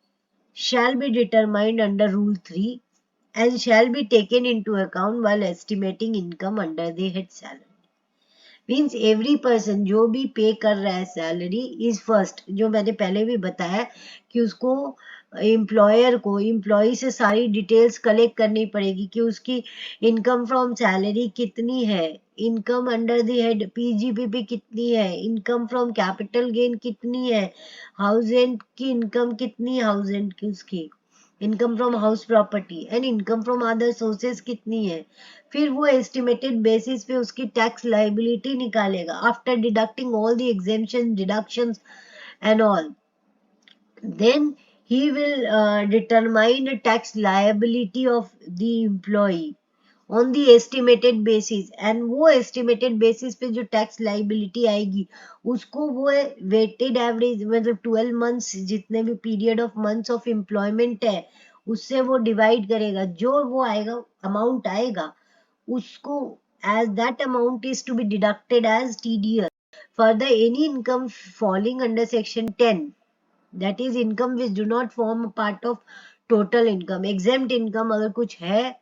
shall be determined under Rule 3 and shall be taken into account while estimating income under the head salary. Means every person जो भी पे कर रहा है salary is first, जो मैंने पहले भी बताया कि उसको एम्प्लॉयर को एम्प्लॉय से सारी डिटेल्स कलेक्ट करनी पड़ेगी कि उसकी इनकम फ्रॉम सैलरी कितनी है, income under the head PGPP कितनी है, इनकम फ्रॉम कैपिटल गेन कितनी है, हाउस रेंट की इनकम कितनी है, हाउस रेंट की उसकी income from house property and income from other sources कितनी है. फिर वो एस्टिमेटेड बेसिस पे उसकी टैक्स लायबिलिटी निकालेगा after deducting all the exemption deductions and all. then he will determine the tax liability of the employee on the estimated basis, and वो estimated basis पे जो tax liability आएगी उसको वो weighted average मतलब 12 months जितने भी period of months of employment है उससे वो divide करेगा, जो वो आएगा amount आएगा उसको as that amount is to be deducted as TDS. Further, any income falling under section 10, that is income which do not form a part of total income, exempt income अगर कुछ है,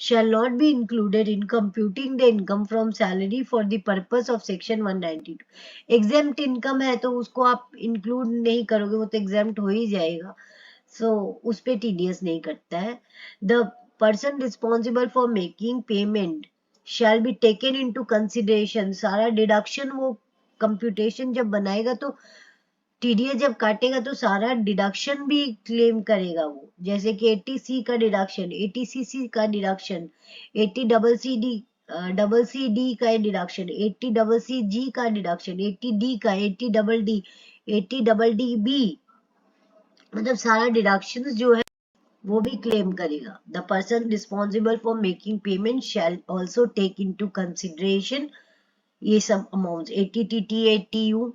shall not be included in computing the income from salary for the purpose of section 192. exempt income है तो उसको आप include नहीं करोगे, वो तो exempt हो ही जाएगा, so उस पे TDS नहीं कटता है. The person responsible for making payment shall be taken into consideration. सारा deduction वो computation जब बनाएगा तो टीडीएस जब काटेगा तो सारा डिडक्शन भी क्लेम करेगा वो, जैसे कि 80C का डिडक्शन, 80CC का डिडक्शन, 80 डबल सी डी का डिडक्शन, 80 डबल सी जी का डिडक्शन, 80 डी का, 80 double D, 80 double D B, मतलब सारा डिडक्शन जो है वो भी क्लेम करेगा. The person responsible for making payment shall also take into consideration ये सब amount 80 T 80 U.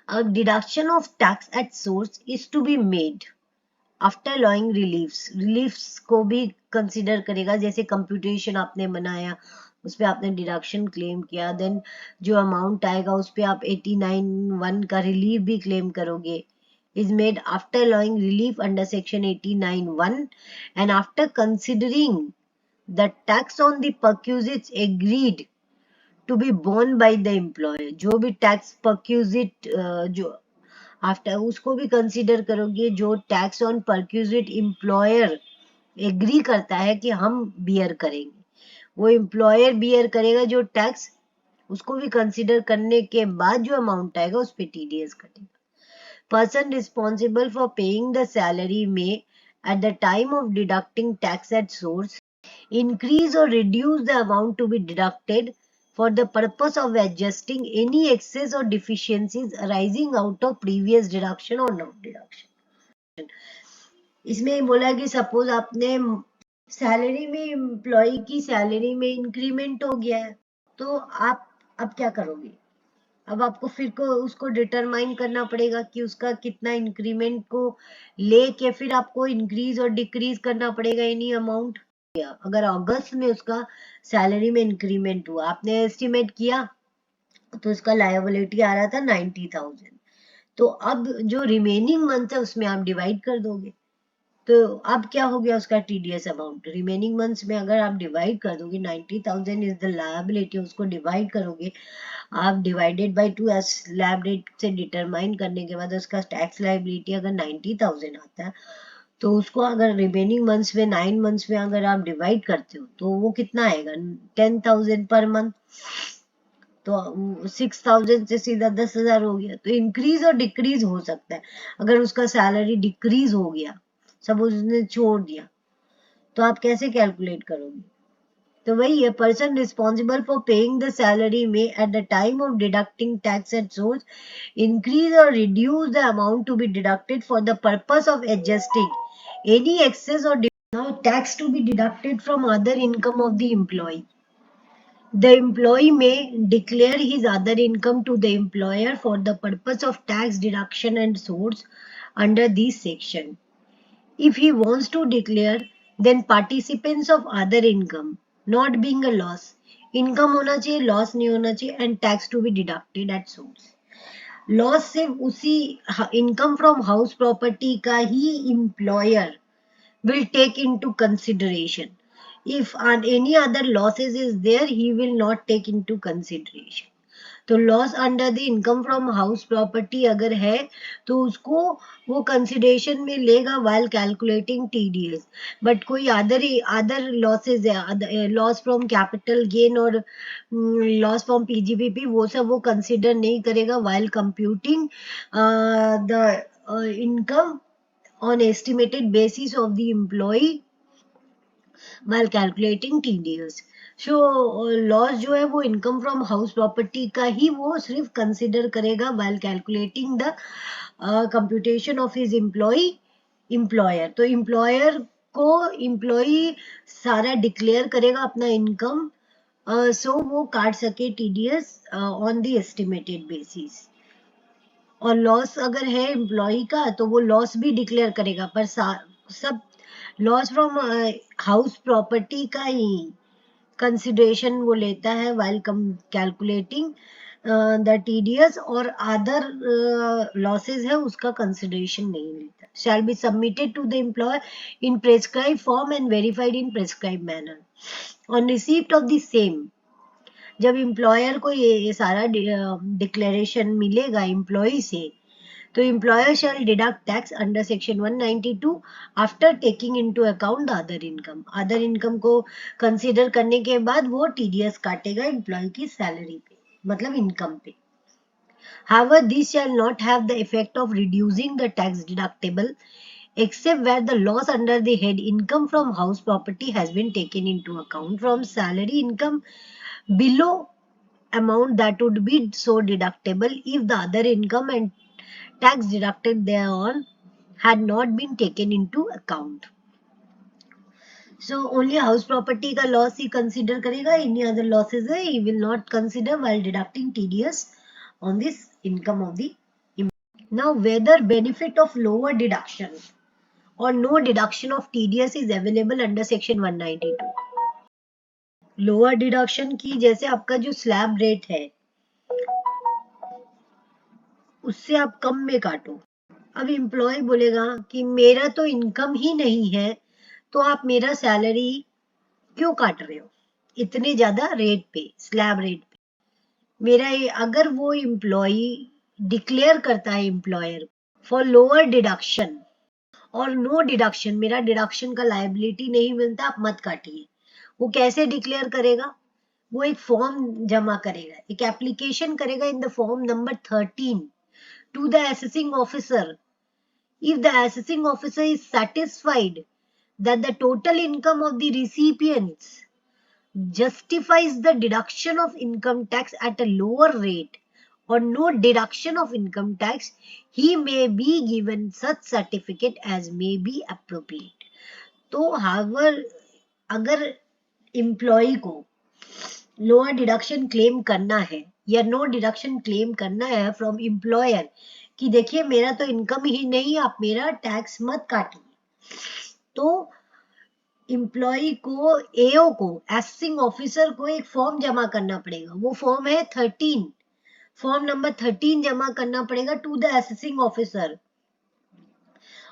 A deduction of tax at source is to be made after allowing reliefs को भी कंसिडर करेगा, जैसे कंप्यूटेशन आपने बनाया उस पे आपने डिडक्शन क्लेम किया, देन जो अमाउंट आएगा उस पे आप 89(1) का रिलीफ भी क्लेम करोगे. is made after allowing relief under section 89(1) and after considering the tax on the perquisites agreed to be borne by the employer. जो भी टैक्स परक्यूजिट जो आफ्टर उसको भी कंसीडर करोगे, जो tax on perquisite employer agree करता है कि हम बियर करेंगे, वो एम्प्लॉयर बियर करेगा जो टैक्स, उसको भी कंसीडर करने के बाद जो अमाउंट आएगा उस पे टीडीएस कटेगा. Person responsible for paying the salary में at the time of deducting tax at source increase or reduce the amount to be deducted for the purpose of adjusting any excess or deficiencies arising out of previous deduction or non deduction. इसमें बोला कि suppose आपने salary में employ की salary में increment हो गया है तो आप अब क्या करोगे, अब आपको फिर को उसको डिटरमाइन करना पड़ेगा कि उसका कितना इंक्रीमेंट को लेके फिर आपको इंक्रीज और डिक्रीज करना पड़ेगा एनी अमाउंट. अगर अगस्त में उसका सैलरी में इंक्रीमेंट हुआ, आपने एस्टिमेट किया तो उसका लायबिलिटी आ रहा था 90,000, तो अब जो रिमेनिंग मंथ है उसमें आप डिवाइड कर दोगे, तो अब क्या हो गया उसका टीडीएस अमाउंट रिमेनिंग मंथ्स में अगर आप डिवाइड कर दोगे 90,000 इज द लायबिलिटी, उसको डिवाइड करोगे आप डिवाइडेड बाय 2 स्लैब रेट से डिटरमाइन करने के बाद उसका टैक्स लायबिलिटी अगर 90,000 आता है तो उसको अगर रिमेनिंग मंथ्स में 9 मंथ्स में अगर आप डिवाइड करते हो तो वो कितना आएगा 10,000 पर मंथ, तो 6,000 से सीधा 10,000 हो गया. तो इंक्रीज और डिक्रीज हो सकता है. अगर उसका सैलरी डिक्रीज हो गया, सपोज उसने छोड़ दिया, तो आप कैसे कैलकुलेट करोगे, तो वही है person responsible for paying the salary में at the time of deducting tax at source increase और reduce the amount to be deducted for the purpose of adjusting any excess और now tax to be deducted from other income of the employee. The employee may declare his other income to the employer for the purpose of tax deduction and source under this section. If he wants to declare, then participants of other income not being a loss, income होना चाहिए, loss नहीं होना चाहिए, and tax to be deducted at source. Loss सिर्फ उसी income from house property का ही employer will take into consideration. If any other losses is there, he will not take into consideration. तो loss under the income from house property अगर है तो उसको वो consideration में लेगा वाइल कैलकुलेटिंग टीडीएस. बट कोई अदर लॉसेस है, लॉस फ्रॉम कैपिटल गेन और लॉस फ्रॉम पीजीबीपी, वो सब वो कंसिडर नहीं करेगा while computing the income on estimated basis of the employee while calculating TDS. So loss जो है वो इनकम फ्रॉम हाउस प्रॉपर्टी का ही वो सिर्फ कंसिडर करेगा while calculating the computation of his employer. तो एम्प्लॉयर को एम्प्लॉय सारा डिक्लेयर करेगा अपना इनकम, सो वो काट सके TDS on the estimated basis. और लॉस अगर है एम्प्लॉय का तो वो लॉस भी डिक्लेयर करेगा, पर सब लॉस फ्रॉम हाउस प्रॉपर्टी का ही कंसिडरेशन वो लेता है while कैलकुलेटिंग द TDS, और अदर लॉसेस है उसका कंसिडरेशन नहीं लेता. Shall be submitted to the employer in prescribe form and verified in prescribe manner on receipt of the same. जब एम्प्लॉयर को ये सारा डिक्लेरेशन मिलेगा एम्प्लॉय से, तो employer shall deduct tax under section 192 after taking into account other income. Other income को consider करने के बाद वो TDS काटेगा एम्प्लॉय की सैलरी पे, मतलब इनकम पे. However, this shall not have the effect of reducing the tax deductible except where the loss under the head income from house property has been taken into account from salary income below amount that would be so deductible if the other income and tax deducted thereon had not been taken into account. So only house property का loss he consider करेगा, any other losses है he will not consider while deducting TDS on this income of the. Now whether benefit of lower deduction or no deduction of TDS is available under section 192. Lower deduction की जैसे आपका जो slab rate है उससे आप कम में काटो. अब एम्प्लॉय बोलेगा कि मेरा तो इनकम ही नहीं है, तो आप मेरा सैलरी क्यों काट रहे हो इतने ज्यादा रेट पे, स्लैब रेट पे. मेरा अगर वो एम्प्लॉय डिक्लेयर करता है एम्प्लॉयर फॉर लोअर डिडक्शन और नो डिडक्शन, मेरा डिडक्शन का लायबिलिटी नहीं मिलता, आप मत काटिए. वो कैसे डिक्लेयर करेगा? वो एक फॉर्म जमा करेगा, एक एप्लीकेशन करेगा in the form number 13 to the assessing officer. If the assessing officer is satisfied that the total income of the recipients justifies the deduction of income tax at a lower rate or no deduction of income tax, he may be given such certificate as may be appropriate. तो however अगर employ को lower deduction claim करना है या no deduction claim करना है from employer कि देखिए मेरा तो इनकम ही नहीं, आप मेरा टैक्स मत काटिए, तो एम्प्लॉय को एओ को असेसिंग ऑफिसर को एक फॉर्म जमा करना पड़ेगा. वो फॉर्म है 13, फॉर्म नंबर 13 जमा करना पड़ेगा टू द असेसिंग ऑफिसर.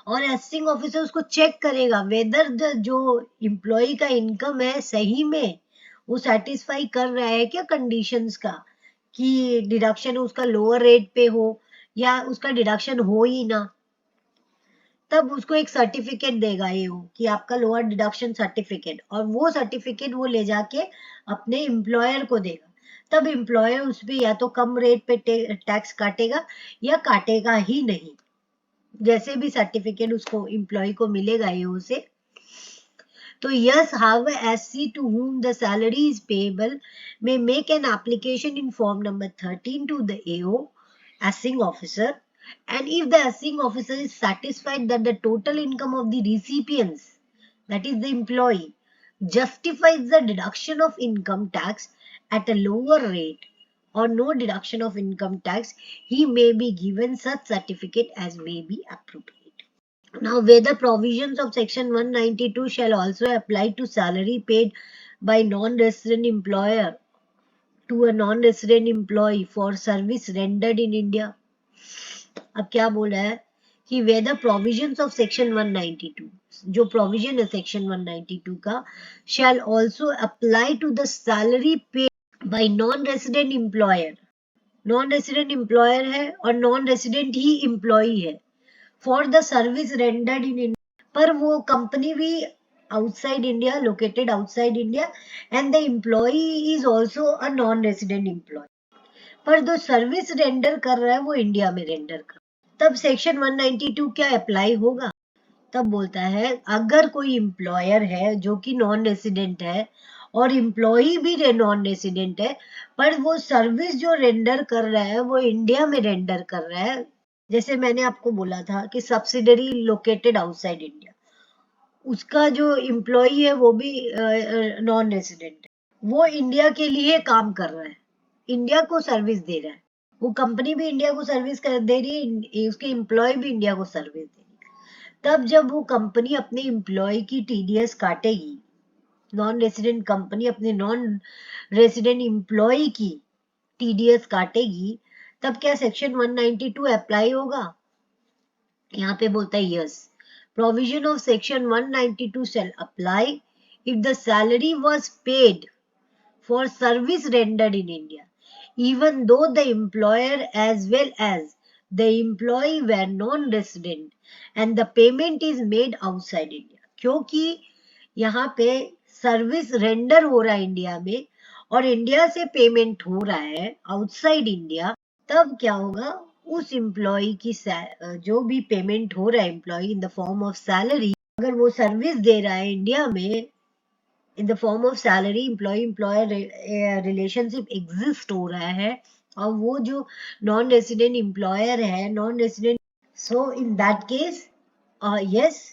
और असेसिंग ऑफिसर उसको चेक करेगा वेदर द जो एम्प्लॉय का इनकम है सही में वो सेटिस्फाई कर रहा है क्या कंडीशंस का, कि डिडक्शन उसका लोअर रेट पे हो या उसका डिडक्शन हो ही ना. तब उसको एक सर्टिफिकेट देगा ये कि आपका लोअर डिडक्शन सर्टिफिकेट, और वो सर्टिफिकेट वो ले जाके अपने एम्प्लॉयर को देगा. तब एम्प्लॉयर उस पे या तो कम रेट पे टैक्स काटेगा या काटेगा ही नहीं, जैसे भी सर्टिफिकेट उसको एम्प्लॉय को मिलेगा एओ से. तो yes, however, SC to whom the salary is payable may make an application in form number 13 to the AO, assessing officer, and if the assessing officer is satisfied that the total income of the recipients, that is the employee, justifies the deduction of income tax at a lower rate or no deduction of income tax, he may be given such certificate as may be appropriate. Now, whether provisions of section 192 shall also apply to salary paid by non-resident employer to a non-resident employee for service rendered in India. अब क्या बोल रहा है कि whether provisions of section 192, जो provision है section 192 का, shall also apply to the salary paid by non-resident employer. Non-resident employer है और non-resident ही employee है for the service rendered in India, पर वो कंपनी भी outside India, located outside India, and the employee is also a non-resident employee, पर जो service render कर रहा है वो इंडिया में रेंडर कर. तब सेक्शन 192 क्या अप्लाई होगा? तब बोलता है अगर कोई एम्प्लॉयर है जो कि नॉन रेसिडेंट है और एम्प्लॉई भी नॉन रेसिडेंट है, पर वो सर्विस जो रेंडर कर रहा है वो इंडिया में रेंडर कर रहा है, जैसे मैंने आपको बोला था कि सब्सिडरी लोकेटेड आउटसाइड इंडिया, उसका जो एम्प्लॉई है वो भी नॉन रेसिडेंट है, वो इंडिया के लिए काम कर रहा है, इंडिया को सर्विस दे रहा है, वो कंपनी भी इंडिया को सर्विस दे रही है, उसके एम्प्लॉय भी इंडिया को सर्विस दे रही है। तब जब वो कंपनी अपने एम्प्लॉय की टीडीएस काटेगी, नॉन रेसिडेंट कंपनी अपने नॉन रेसिडेंट एम्प्लॉय की टीडीएस काटेगी, तब क्या सेक्शन 192 अप्लाई होगा? यहाँ पे बोलता है yes, provision of section 192 shall apply if the salary was paid for service rendered in India, even though the employer as well as the employee were non-resident and the payment is made outside India। क्योंकि यहाँ पे service render हो रहा है India में और India से payment हो रहा है आउटसाइड इंडिया, तब क्या होगा, उस एम्प्लॉय की जो भी पेमेंट हो रहा है employee in the form of salary, अगर वो सर्विस दे रहा है इंडिया में in the form of salary, employee employer relationship exist हो रहा है और वो जो नॉन रेसिडेंट एम्प्लॉयर है non resident, so in that case yes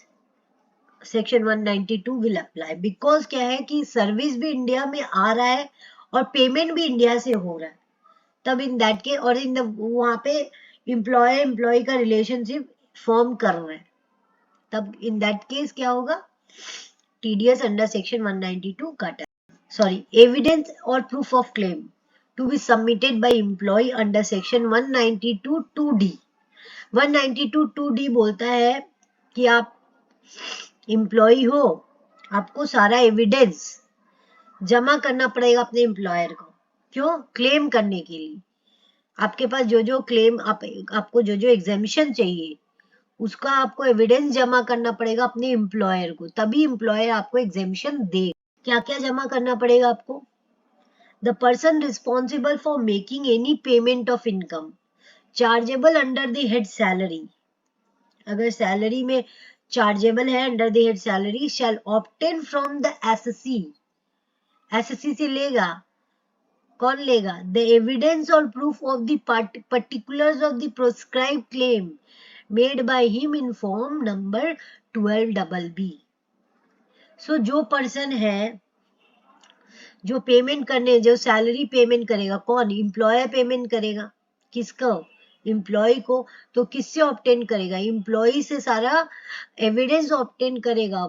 section 192 will apply, because क्या है कि सर्विस भी इंडिया में आ रहा है और पेमेंट भी इंडिया से हो रहा है, तब इन दैट के और इन द वहां पे एम्प्लॉय का रिलेशनशिप फॉर्म कर रहा है, तब इन दैट केस क्या होगा, टीडीएस अंडर सेक्शन 192 काटा, सॉरी एविडेंस और proof of claim to be submitted by employee under section 192 2D। 192 2D बोलता है कि आप एम्प्लॉय हो, आपको सारा एविडेंस जमा करना पड़ेगा अपने एम्प्लॉयर को, क्यों? क्लेम करने के लिए, आपके पास जो जो क्लेम आपको जो जो एग्जेम्पशन चाहिए उसका आपको एविडेंस जमा करना पड़ेगा अपने एम्प्लॉयर को, तभी एम्प्लॉयर आपको एग्जेम्पशन दे। क्या क्या जमा करना पड़ेगा आपको? The person responsible for making any payment of income chargeable under the head salary, अगर सैलरी में चार्जेबल है under the head salary, shall obtain from the SSC, SSC से लेगा, कौन लेगा? द एविडेंस और proof of the particulars of the prescribed claim made by him in form number 12BB। So जो person है जो पेमेंट करने, जो सैलरी पेमेंट करेगा, कौन? एम्प्लॉयर पेमेंट करेगा, किसको? एम्प्लॉय को, तो किससे ऑब्टेन करेगा? एम्प्लॉय से सारा एविडेंस ऑब्टेन करेगा,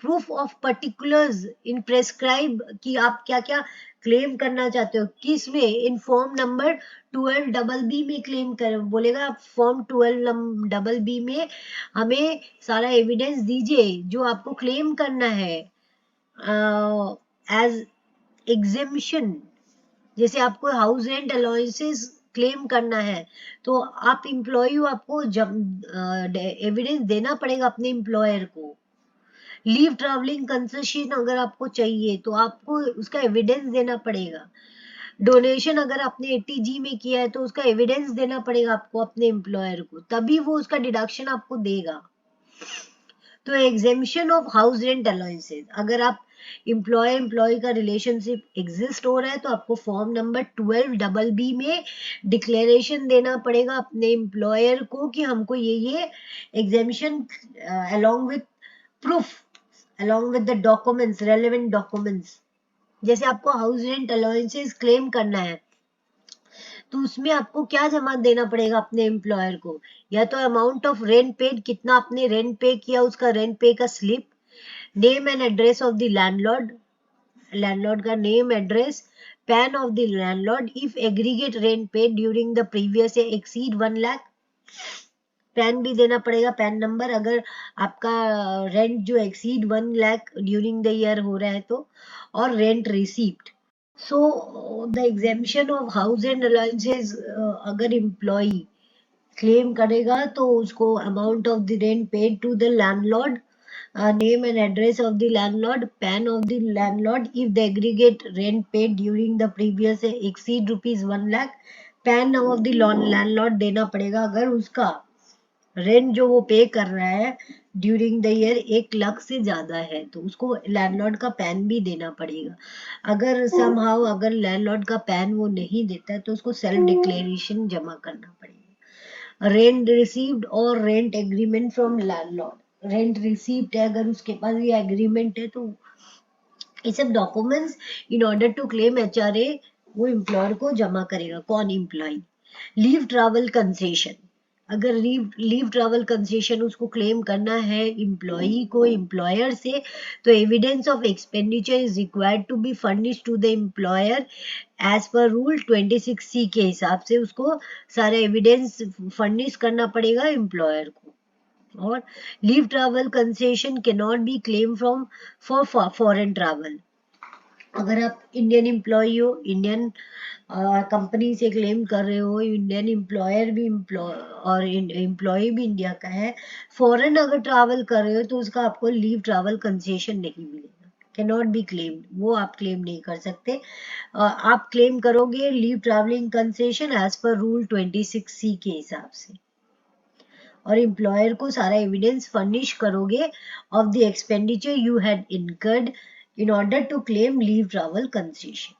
proof of particulars in prescribe कि आप क्या क्या क्लेम करना चाहते हो, किस में? इन फॉर्म नंबर 12BB में क्लेम कर, बोलेगा फॉर्म 12BB में हमें सारा एविडेंस दीजिए जो आपको क्लेम करना है एज एग्जेम्पशन, जैसे आपको हाउस रेंट अलाउंसेस क्लेम करना है तो आप एम्प्लॉय हो, आपको जब एविडेंस देना पड़ेगा अपने एम्प्लॉयर को। लीव ट्रैवलिंग कंसेशन अगर आपको चाहिए तो आपको उसका एविडेंस देना पड़ेगा। डोनेशन अगर आपने 80G में किया है तो उसका एविडेंस देना पड़ेगा आपको अपने एम्प्लॉयर को, तभी वो उसका डिडक्शन आपको देगा। तो exemption of house rent allowances, अगर आप एम्प्लॉय का रिलेशनशिप एग्जिस्ट हो रहा है तो आपको फॉर्म नंबर 12BB में डिक्लेरेशन देना पड़ेगा अपने एम्प्लॉयर को कि हमको ये exemption along with proof, along with the documents, relevant documents. जैसे आपको हाउस रेंट अलाउंसेस क्लेम करना है तो उसमें आपको क्या जमा देना पड़ेगा अपने एम्प्लॉयर को? या तो अमाउंट ऑफ रेंट पेड, कितना आपने रेंट पे किया उसका रेंट पे का slip, name and address of the landlord, landlord का name address, PAN of the landlord if aggregate rent paid during the previous year exceed 1 lakh, PAN भी देना पड़ेगा, पैन नंबर अगर आपका रेंट जो exceed 1 lakh during the year हो रहा है तो, और rent receipt. So the exemption of house and allowances अगर एम्प्लॉय क्लेम करेगा तो उसको amount of the rent paid to the landlord, name and address of the landlord, pan of the landlord if the aggregate rent paid during the previous year exceed rupees 1 lakh, pan of the landlord देना पड़ेगा अगर उसका rent जो वो पे कर रहा है ड्यूरिंग द ईयर 1 लाख से ज्यादा है तो उसको लैंडलॉर्ड का पैन भी देना पड़ेगा। अगर समहाउ अगर लैंडलॉर्ड का पैन वो नहीं देता है तो उसको सेल्फ डिक्लेरेशन जमा करना पड़ेगा। रेंट रिसीव्ड और rent agreement from landlord, rent received है अगर उसके पास ये एग्रीमेंट है तो ये सब documents in order to claim HRA वो एम्प्लॉयर को जमा करेगा। कौन? एम्प्लॉय। लीव ट्रैवल कंसेशन, अगर लीव ट्रैवल कंसेशन उसको क्लेम करना है एम्प्लॉई को एम्प्लॉयर से तो evidence of expenditure is required to be furnish to the employer as per rule 26C के हिसाब से उसको सारा एविडेंस फर्निश करना पड़ेगा एम्प्लॉयर को। और leave travel concession can not be claim from for foreign travel, अगर आप इंडियन एम्प्लॉय हो, इंडियन कंपनी से क्लेम कर रहे हो, इंडियन एम्प्लॉयर भी और एम्प्लॉय भी इंडिया का है, फॉरेन अगर ट्रैवल कर रहे हो तो उसका आपको लीव ट्रैवल कंसेशन नहीं मिलेगा, कैन नॉट बी क्लेम्ड, वो आप क्लेम नहीं कर सकते। आप क्लेम करोगे leave travelling concession as per rule 26C के हिसाब से, और एम्प्लॉयर को सारा एविडेंस फर्निश करोगे of the expenditure you had incurred in order to claim leave travel concession.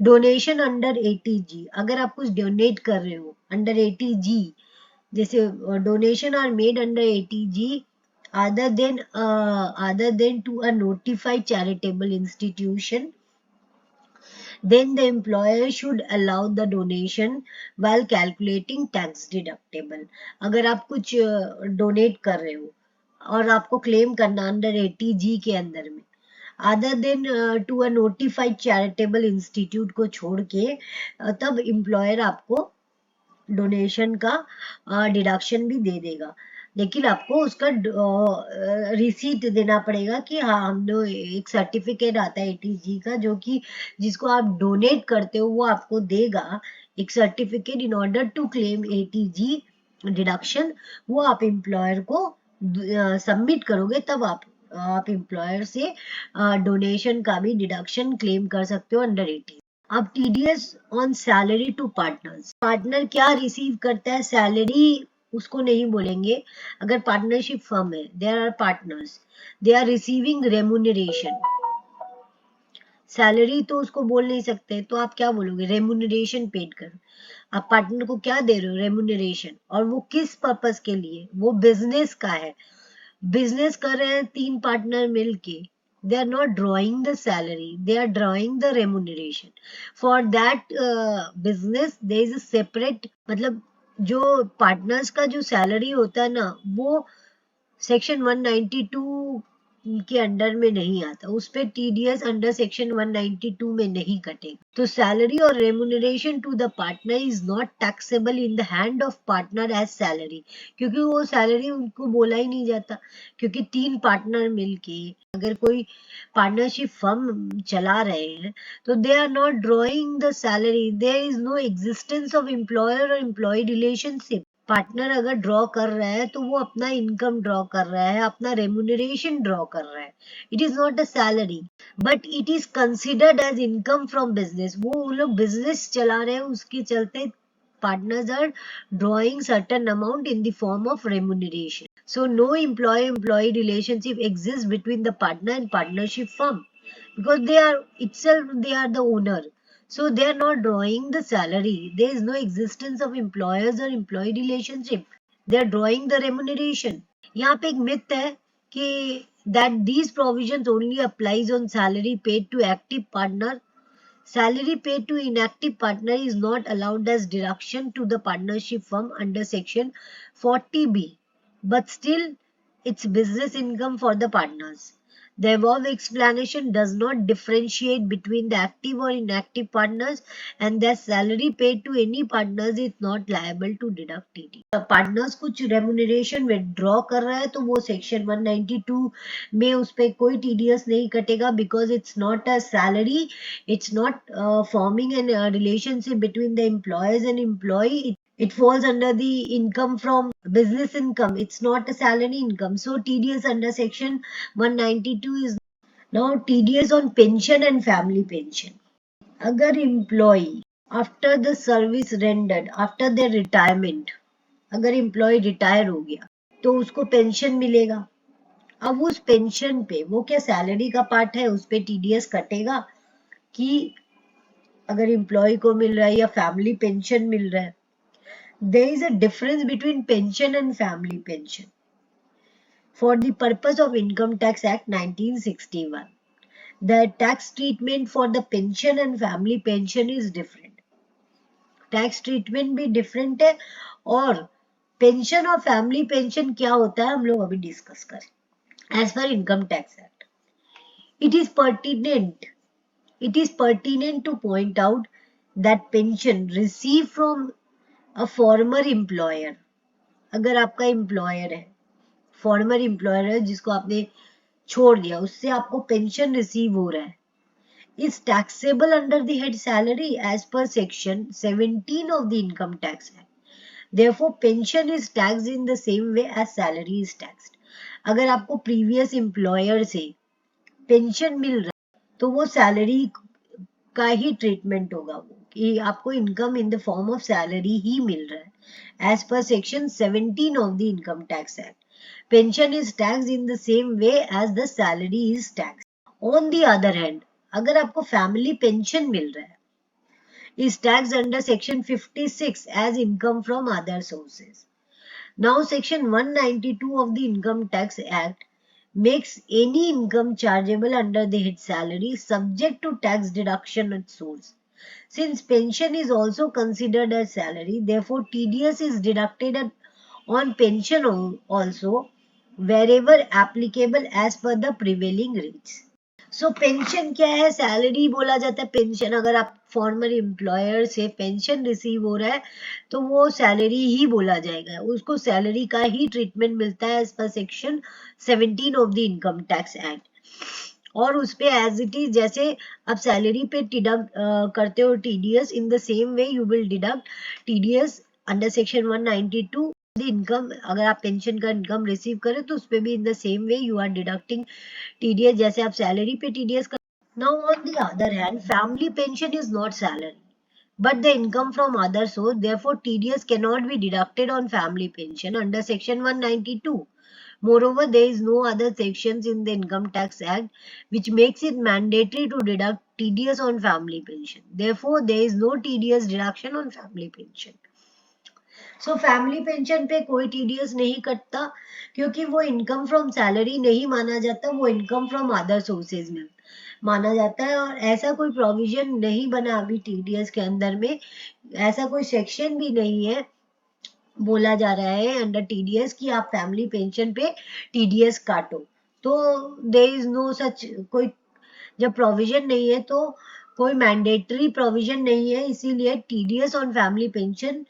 Donation under 80G, अगर आप कुछ डोनेट कर रहे हो अंडर 80G, जैसे donation are made under 80G other than to a notified charitable institution, then the employer should allow the donation while calculating tax deductible। अगर आप कुछ डोनेट कर रहे हो और आपको क्लेम करना अंडर 80G के अंदर में, other than to a notified charitable institute को छोड़ के तब एम्प्लॉयर आपको डोनेशन का डिडक्शन भी दे देगा, लेकिन आपको उसका रिसीट देना पड़ेगा कि हाँ हमने एक सर्टिफिकेट आता है 80G का जो कि जिसको आप डोनेट करते हो वो आपको देगा एक certificate in order to claim 80G deduction, वो आप एम्प्लॉयर को सबमिट करोगे तब आप एम्प्लॉयर से डोनेशन का भी डिडक्शन क्लेम कर सकते हो अंडर 80। अब TDS on salary to partners, partner क्या रिसीव करता है सैलरी उसको नहीं बोलेंगे। अगर पार्टनरशिप फर्म है, there are partners, they are receiving remuneration, salary तो उसको बोल नहीं सकते तो आप क्या बोलोगे? रेम्यूनरेशन पेड कर। आप पार्टनर को क्या दे रहे हो? रेम्यूनरेशन। और वो किस पर्पस के लिए? वो बिजनेस का है, बिजनेस कर रहे हैं 3 पार्टनर मिलके, they are not drawing the salary, they are drawing the remuneration for that business। there is a separate, मतलब जो पार्टनर्स का जो सैलरी होता है ना वो सेक्शन 192 के अंडर में नहीं आता, उस पे टीडीएस अंडर सेक्शन 192 में नहीं कटेगा। तो सैलरी और remuneration to the partner is not taxable in the hand of partner as salary, क्योंकि वो सैलरी उनको बोला ही नहीं जाता, क्योंकि 3 पार्टनर मिलके अगर कोई पार्टनरशिप फर्म चला रहे हैं तो they are not drawing the salary, there is no existence of employer और एम्प्लॉय रिलेशनशिप। पार्टनर अगर ड्रॉ कर रहा है तो वो अपना इनकम ड्रॉ कर रहा है, अपना रेम्यूनरेशन ड्रॉ कर रहा है, it is not a salary but it is considered as income from business. वो लोग बिजनेस चला रहे हैं उसके चलते partners are drawing certain amount in the form of remuneration. So no employee relationship exists between the partner and partnership firm because they are itself, they are the owner. So they are not drawing the salary. There is no existence of employers or employee relationship. They are drawing the remuneration. यहाँ पे एक myth है कि that these provisions only applies on salary paid to active partner. Salary paid to inactive partner is not allowed as deduction to the partnership firm under section 40B, but still it's business income for the partners. The above explanation does not differentiate between the active or inactive partners and their salary paid to any partners is not liable to deduct TD. Partners कुछ remuneration withdraw कर रहा है तो वो section 192 में उस पे कोई TDS नहीं कटेगा because it's not a salary, it's not forming a relationship between the employers and employee. It falls under the income from business income. It's not a salary income. So TDS under section 192 is now TDS on pension and family pension. अगर employee after the service rendered, after their retirement, अगर employee retire हो गया तो उसको pension मिलेगा। अब उस pension पे वो क्या सैलरी का पार्ट है, उस पे टीडीएस कटेगा कि अगर एम्प्लॉय को मिल रहा है या फैमिली पेंशन मिल रहा है? There is a difference between pension and family pension. For the purpose of Income Tax Act 1961, the tax treatment for the pension and family pension is different. Tax treatment भी different है, और pension और family pension क्या होता है हम लोग अभी डिस्कस करें। As per income tax act, it is pertinent to point out that pension received from a former employer, अगर आपका एम्प्लॉयर है, फॉर्मर एम्प्लॉयर है जिसको आपने छोड़ दिया, उससे आपको पेंशन रिसीव हो रहा है, is taxable under the head salary as per section 17 of the Income Tax Act. Therefore, pension is taxed in the same way as salary is taxed. अगर आपको प्रीवियस एम्प्लॉयर से पेंशन मिल रहा है तो वो सैलरी का ही ट्रीटमेंट होगा, वो कि आपको income in the form of salary ही मिल रहा है as per section 17 of the income tax act. Pension is tax in the same way as the salary is tax. On the other hand, अगर आपको फैमिली पेंशन मिल रहा है, is taxed under section 56 as income from other sources. Now section 192 of the Income Tax Act makes any income chargeable under the head salary subject to tax deduction at source. Since pension is also considered as salary, therefore TDS is deducted on pension also wherever applicable as per the prevailing rates. So pension क्या है? Salary बोला जाता है pension. अगर आप farmer employer से pension receive हो रहा है तो वो सैलरी ही बोला जाएगा, उसको सैलरी का ही ट्रीटमेंट मिलता है as per section 17 of the income tax act. और उस पे एज इट इज जैसे आप सैलरी पे डिडक्ट करते हो TDS, in the same way you will deduct TDS under section 192 income. अगर आप पेंशन का इनकम रिसीव करें तो उस पे भी in the same way you are deducting TDS जैसे आप सैलरी पे टीडीएस कर. Now on the other hand, family pension is not salary but the income from other source, therefore TDS cannot be deducted on family pension under section 192. Moreover, there is no other sections in the Income Tax Act which makes it mandatory to deduct TDS on family pension. Therefore, there is no TDS deduction on family pension. So family pension पे कोई TDS नहीं कटता क्योंकि वो income from salary नहीं माना जाता, वो इनकम फ्रॉम अदर सोर्सेज में माना जाता है. और ऐसा कोई प्रोविजन नहीं बना अभी टीडीएस के अंदर में, ऐसा कोई सेक्शन भी नहीं है बोला जा रहा है अंडर टीडीएस कि आप फैमिली पेंशन पे टीडीएस काटो. तो देयर इज नो सच कोई, जब प्रोविजन नहीं है तो कोई मैंडेटरी प्रोविजन नहीं है, इसीलिए टीडीएस ऑन फैमिली पेंशन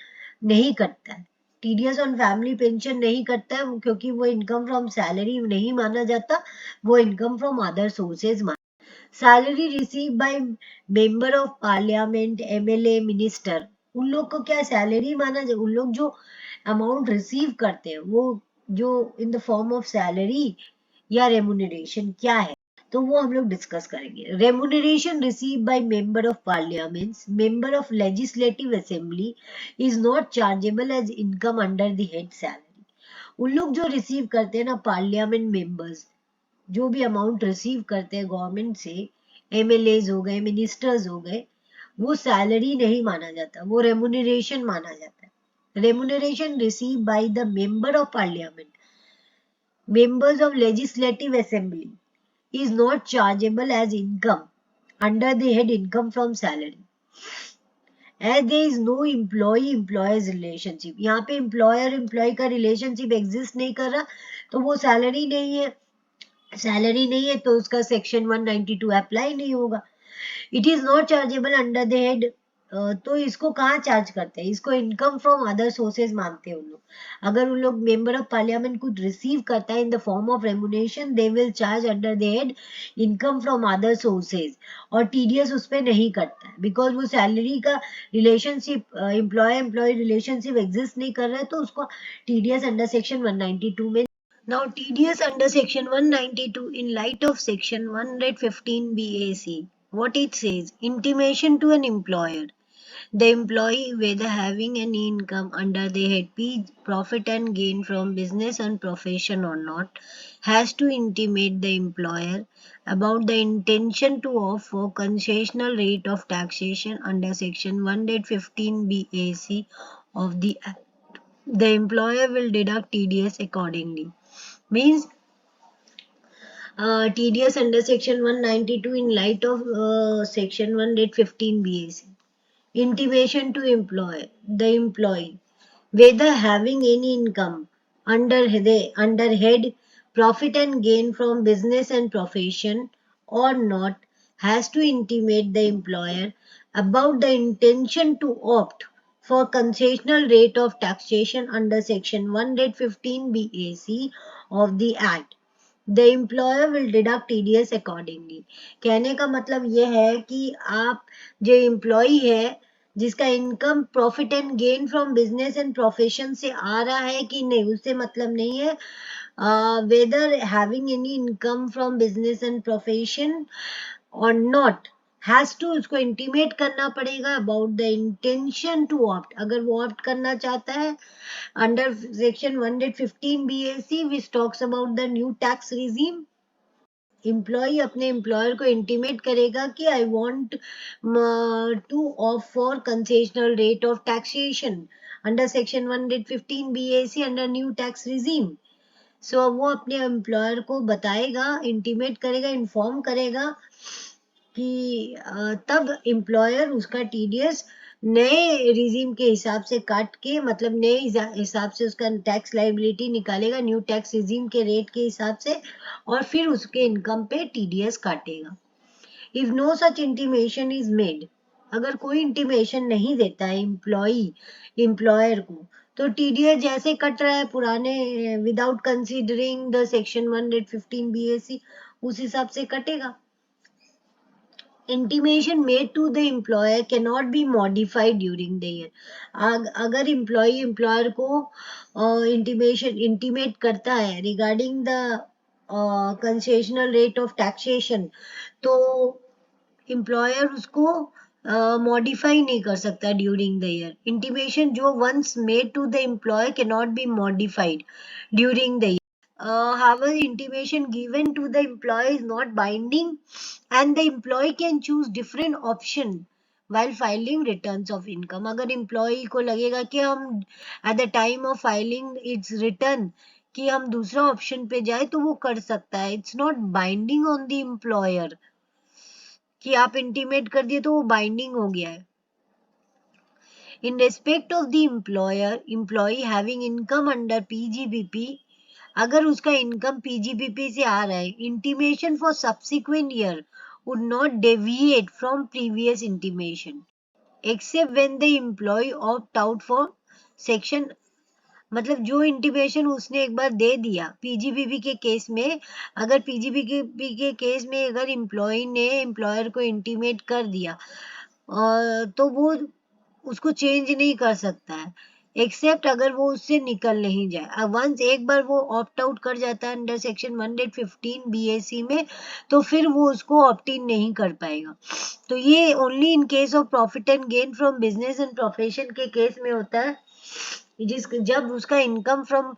नहीं कटता है. टीडीएस ऑन फैमिली पेंशन नहीं कटता है क्योंकि वो इनकम फ्रॉम सैलरी नहीं माना जाता, वो इनकम फ्रॉम अदर सोर्सेज माना. Salary receive by member of parliament, MLA, minister, उन लोग को क्या सैलरी माना जाए? उन लोग जो अमाउंट रिसीव करते हैं वो जो in the form of salary या रेमुनरेशन क्या है, तो वो हम लोग डिस्कस करेंगे. Remuneration receive by member of parliaments, member of legislative assembly is not chargeable as income under the head salary. उन लोग जो रिसीव करते हैं ना, पार्लियामेंट मेंबर्स जो भी अमाउंट रिसीव करते हैं गवर्नमेंट से, एमएलएज हो गए, मिनिस्टर्स हो गए, वो सैलरी नहीं माना जाता, वो रेमुनरेशन माना जाता है. Remuneration receive by the member of parliament, members of legislative assembly is not chargeable as income under the head income from salary as there is no employee employers relationship. यहाँ पे employer employee का relationship exist नहीं कर रहा तो वो salary नहीं है, सैलरी नहीं है तो उसका सेक्शन 192 अप्लाई नहीं होगा. It is not chargeable under the head, तो इसको कहाँ चार्ज करते हैं? इसको इनकम फ्रॉम अदर सोर्सेज मानते हैं उन लोग. अगर उन लोग मेंबर ऑफ पार्लियामेंट कुछ रिसीव करता है in the form of remuneration, they will charge under the head income from other sources, और टीडीएस उस पर नहीं कटता है बिकॉज वो सैलरी का relationship, employee employee relationship exist नहीं कर रहा है, तो उसको टीडीएस अंडर सेक्शन 192 में. Now TDS under section 192 in light of section 115 BAC, what it says, intimation to an employer The employee, whether having any income under the head P, profit and gain from business and profession or not, has to intimate the employer about the intention to opt for concessional rate of taxation under section 115 BAC of the Act. The employer will deduct TDS accordingly. Means TDS under section 192 in light of section 115 BAC. Intimation to the employee, whether having any income under head profit and gain from business and profession or not, has to intimate the employer about the intention to opt for concessional rate of taxation under section 115 BAC of the Act. The employer will deduct TDS accordingly. कहने का मतलब ये है कि आप जो employee है जिसका income profit and gain from business and profession से आ रहा है कि नहीं, उससे मतलब नहीं है. Whether having any income from business and profession or not, has to, उसको इंटीमेट करना पड़ेगा about the intention to opt. अगर वो ऑप्ट करना चाहता है under section 115 BAC which talks about the new tax regime, employ अपने एम्प्लॉयर को इंटीमेट करेगा कि I want to opt for concessional rate of taxation under section 115 BAC under new tax regime. So वो अपने employer को बताएगा, intimate करेगा, inform करेगा कि तब एम्प्लॉयर उसका टीडीएस नए रिजीम के हिसाब से काट के, मतलब नए हिसाब से उसका टैक्स लाइबिलिटी निकालेगा न्यू टैक्स रिजीम के रेट के हिसाब से, और फिर उसके इनकम पे टीडीएस काटेगा. If no such intimation is made, अगर कोई इंटीमेशन नहीं देता है एम्प्लॉई एम्प्लॉयर को, तो टीडीएस जैसे कट रहा है पुराने without considering the section 115 BAC उस हिसाब से कटेगा. Intimation made to the employer cannot be modified during the year. अगर employee employer को intimate करता है regarding the concessional rate of taxation, तो employer उसको modify नहीं कर सकता during the year. Intimation जो once made to the employer cannot be modified during the year. However, intimation given to the employee is not binding and the employee can choose different option while filing returns of income. अगर employee को लगेगा कि हम at the time of filing its return कि हम दूसरा option पे जाए तो वो कर सकता है. It's not binding on the employer कि आप इंटीमेट कर दिए तो वो बाइंडिंग हो गया है. In respect of the employer, employee having income under PGBP, अगर उसका इनकम पीजीबीपी से आ रहा है, intimation for subsequent year would not deviate from previous intimation except when the employee opt out for section. मतलब जो इंटीमेशन उसने एक बार दे दिया पीजीबीपी के केस में, अगर पीजीबीपी के केस में अगर एम्प्लॉय ने एम्प्लॉयर को इंटीमेट कर दिया तो वो उसको चेंज नहीं कर सकता है एक्सेप्ट अगर वो उससे निकल नहीं जाए. वंस एक बार वो ऑप्ट आउट कर जाता है अंडर सेक्शन 115 BAC में, तो फिर वो उसको ऑप्ट इन नहीं कर पाएगा. तो ये only in case of profit and gain from business and profession के केस में होता है, जब उसका income from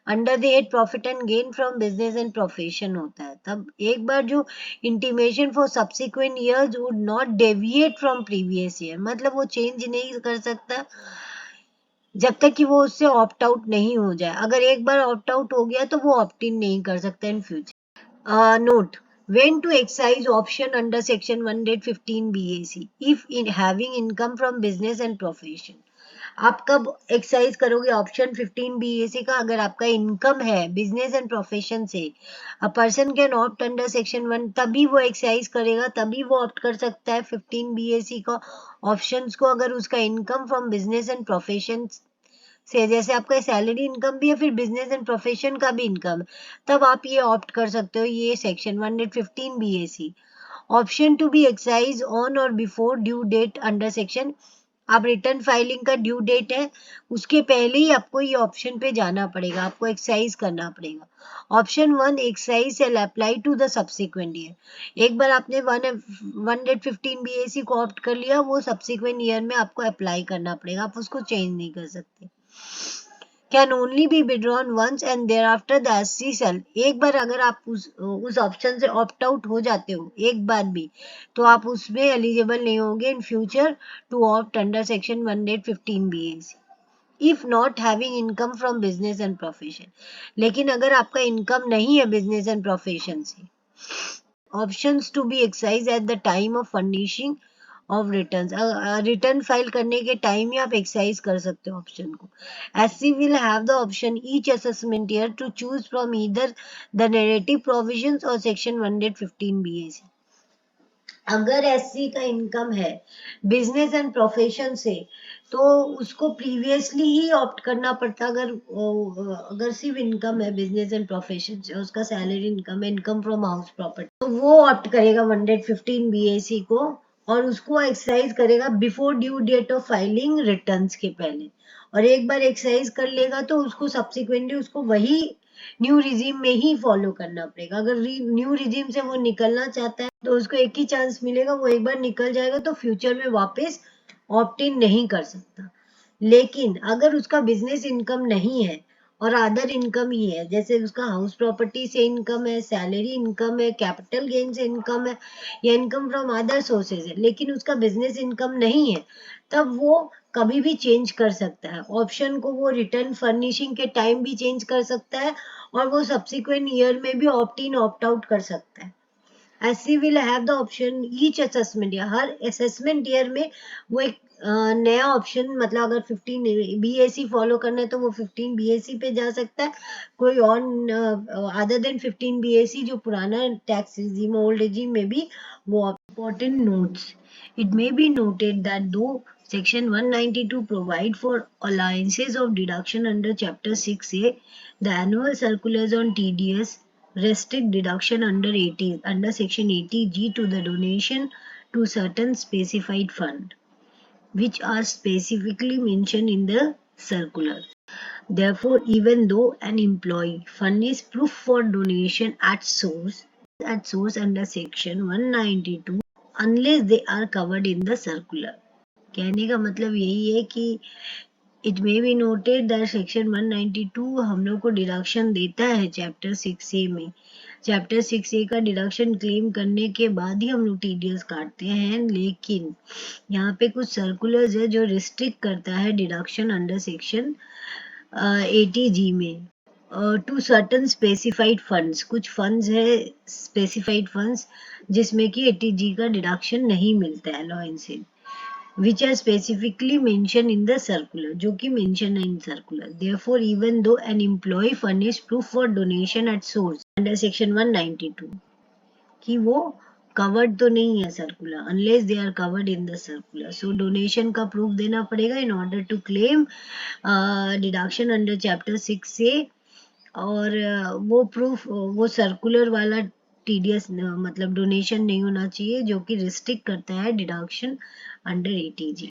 under the head profit and gain from business and profession होता है. तब एक बार जो intimation for subsequent years would not deviate from previous year, मतलब वो चेंज नहीं कर सकता जब तक कि वो उससे ऑप्ट आउट नहीं हो जाए. अगर एक बार ऑप्ट आउट हो गया तो वो ऑप्ट इन नहीं कर सकता in future. Note, when to exercise option under section 115 BAC if in having income from business and profession. आप कब एक्सरसाइज करोगे ऑप्शन 15 BAC का? अगर आपका इनकम है बिजनेस एंड प्रोफेशन से. A person can opt under section 1, तभी वो एक्सरसाइज करेगा, तभी वो ऑप्ट कर सकता है 15 BAC का ऑप्शंस को, अगर उसका income from business and profession से, जैसे आपका सैलरी इनकम भी है फिर बिजनेस एंड प्रोफेशन का भी इनकम, तब आप ये ऑप्ट कर सकते हो ये section 115 BAC. Option to be exercise on or before due date under section आप रिटर्न फाइलिंग का ड्यू डेट है उसके पहले ही आपको ये ऑप्शन पे जाना पड़ेगा, आपको एक्सरसाइज करना पड़ेगा। Option 1 exercise shall apply to the subsequent year. एक बार आपने 115 BAC को ऑप्ट कर लिया, वो सब्सिक्वेंट ईयर में आपको अप्लाई करना पड़ेगा, आप उसको चेंज नहीं कर सकते। Can only be withdrawn once and thereafter the SC cell. एक बार अगर आप उस ऑप्शन से ऑप्ट आउट हो जाते हो एक बार भी, तो आप उसमें एलिजिबल नहीं होंगे in future to opt under section 115 BAC if not having income from business and profession. लेकिन अगर आपका इनकम नहीं है बिजनेस एंड प्रोफेशन से, options to be exercise at the time of furnishing of returns. Return file करने के time ही आप exercise कर सकते हो ऑप्शन को। SC will have the option each assessment year to choose from either the narrative provisions or section 115 BAC। अगर SC का income है बिजनेस एंड प्रोफेशन से, तो उसको प्रीवियसली ही ऑप्ट करना पड़ता। अगर सिर्फ इनकम है बिजनेस एंड प्रोफेशन से, उसका सैलरी इनकम है, इनकम फ्रॉम हाउस प्रॉपर्टी, तो वो ऑप्ट करेगा 115 BAC को, और उसको एक्सरसाइज करेगा before due date of filing returns के पहले। और एक बार एक्सरसाइज कर लेगा तो उसको सब्सिक्वेंटली उसको वही न्यू रिजीम में ही फॉलो करना पड़ेगा। अगर न्यू रिजीम से वो निकलना चाहता है तो उसको एक ही चांस मिलेगा, वो एक बार निकल जाएगा तो फ्यूचर में वापस ऑप्ट इन नहीं कर सकता। लेकिन अगर उसका बिजनेस इनकम नहीं है और अदर इनकम ही है, जैसे उसका हाउस प्रॉपर्टी से इनकम है, सैलरी इनकम है, कैपिटल गेन से इनकम है, या इनकम फ्रॉम अदर सोर्सेज है, लेकिन उसका बिजनेस इनकम नहीं है, तब वो कभी भी चेंज कर सकता है ऑप्शन को। वो रिटर्न फर्निशिंग के टाइम भी चेंज कर सकता है और वो सब्सिक्वेंट ईयर में भी ऑप्ट इन ऑप्ट आउट कर सकता है। SC will have the option each assessment year, her assessment year में वो एक नया ऑप्शन, मतलब अगर 15 BAC फॉलो करना है तो वो 15 BAC पे जा सकता है। कोई और अदर देन 15 BAC जो पुराना टैक्स रिजीम ओल्ड रिजीम में भी वो important notes. It may be noted that दो Section 192 provide for allowances of deduction under Chapter 6A, the annual circulars on TDS restrict deduction under Section 80G to the donation to certain specified fund, which are specifically mentioned in the circular. Therefore, even though an employee furnish proof for donation at source under Section 192, unless they are covered in the circular। कहने का मतलब यही है कि it may be noted that section 192 हम लोग को deduction देता है चैप्टर 6A में। चैप्टर 6A का डिडक्शन क्लेम करने के बाद ही हम लोग TDS काटते हैं, लेकिन यहाँ पे कुछ सर्कुलर्स है जो रिस्ट्रिक्ट करता है डिडक्शन अंडर सेक्शन 80G में टू सर्टन स्पेसिफाइड फंड्स। कुछ फंड्स है स्पेसिफाइड फंड्स जिसमें कि 80G का डिडक्शन नहीं मिलता है allowance, which are specifically mentioned in the circular, जो कि mention है in circular। Therefore, even though an employee furnish proof for donation at source under section 192, कि वो covered तो नहीं है circular, unless they are covered in the circular, so donation का proof देना पड़ेगा in order to claim deduction under chapter 6A। और वो proof वो circular वाला TDS मतलब डोनेशन नहीं होना चाहिए जो कि रिस्ट्रिक्ट करता है deduction under 80G।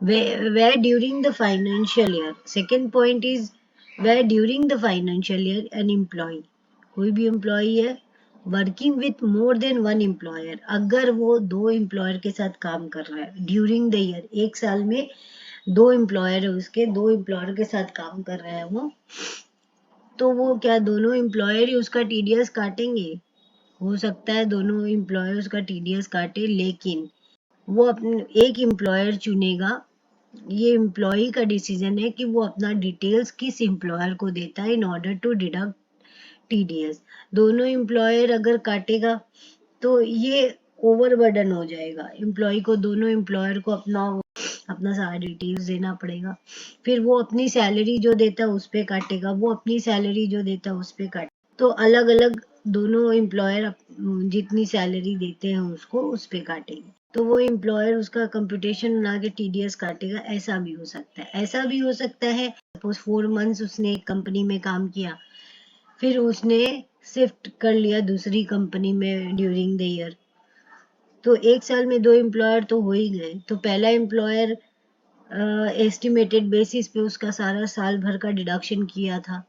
where during the financial year, second point is where during the financial year an employee, कोई भी एम्प्लॉई है working with more than one employer, अगर वो दो एम्प्लॉयर के साथ काम कर रहा है ड्यूरिंग द ईयर, एक साल में दो एम्प्लॉयर है उसके, दो एम्प्लॉयर के साथ काम कर रहा है वो, तो वो क्या दोनों एम्प्लॉयर ही उसका TDS काटेंगे? हो सकता है दोनों एम्प्लॉयर्स का TDS काटे, लेकिन वो अपने एक एम्प्लॉयर चुनेगा। ये एम्प्लॉय का डिसीजन है कि वो अपना डिटेल्स किस एम्प्लॉयर को देता है in order to deduct TDS। दोनों एम्प्लॉयर अगर काटेगा तो ये ओवरबर्डन हो जाएगा, एम्प्लॉय को दोनों एम्प्लॉयर को अपना सारा डिटेल्स देना पड़ेगा। फिर वो अपनी सैलरी जो देता है उस पे काटेगा, वो अपनी सैलरी जो देता है उस पे काटेगा, तो अलग अलग दोनों एम्प्लॉयर जितनी सैलरी देते हैं उसको उस पे काटेंगे, तो वो एम्प्लॉयर उसका कंप्यूटेशन बना के TDS काटेगा। ऐसा भी हो सकता है, ऐसा भी हो सकता है सपोज 4 मंथ्स उसने एक कंपनी में काम किया, फिर उसने शिफ्ट कर लिया दूसरी कंपनी में ड्यूरिंग द ईयर, तो एक साल में दो एम्प्लॉयर तो हो ही गए। तो पहला एम्प्लॉयर एस्टिमेटेड बेसिस पे उसका सारा साल भर का डिडक्शन किया था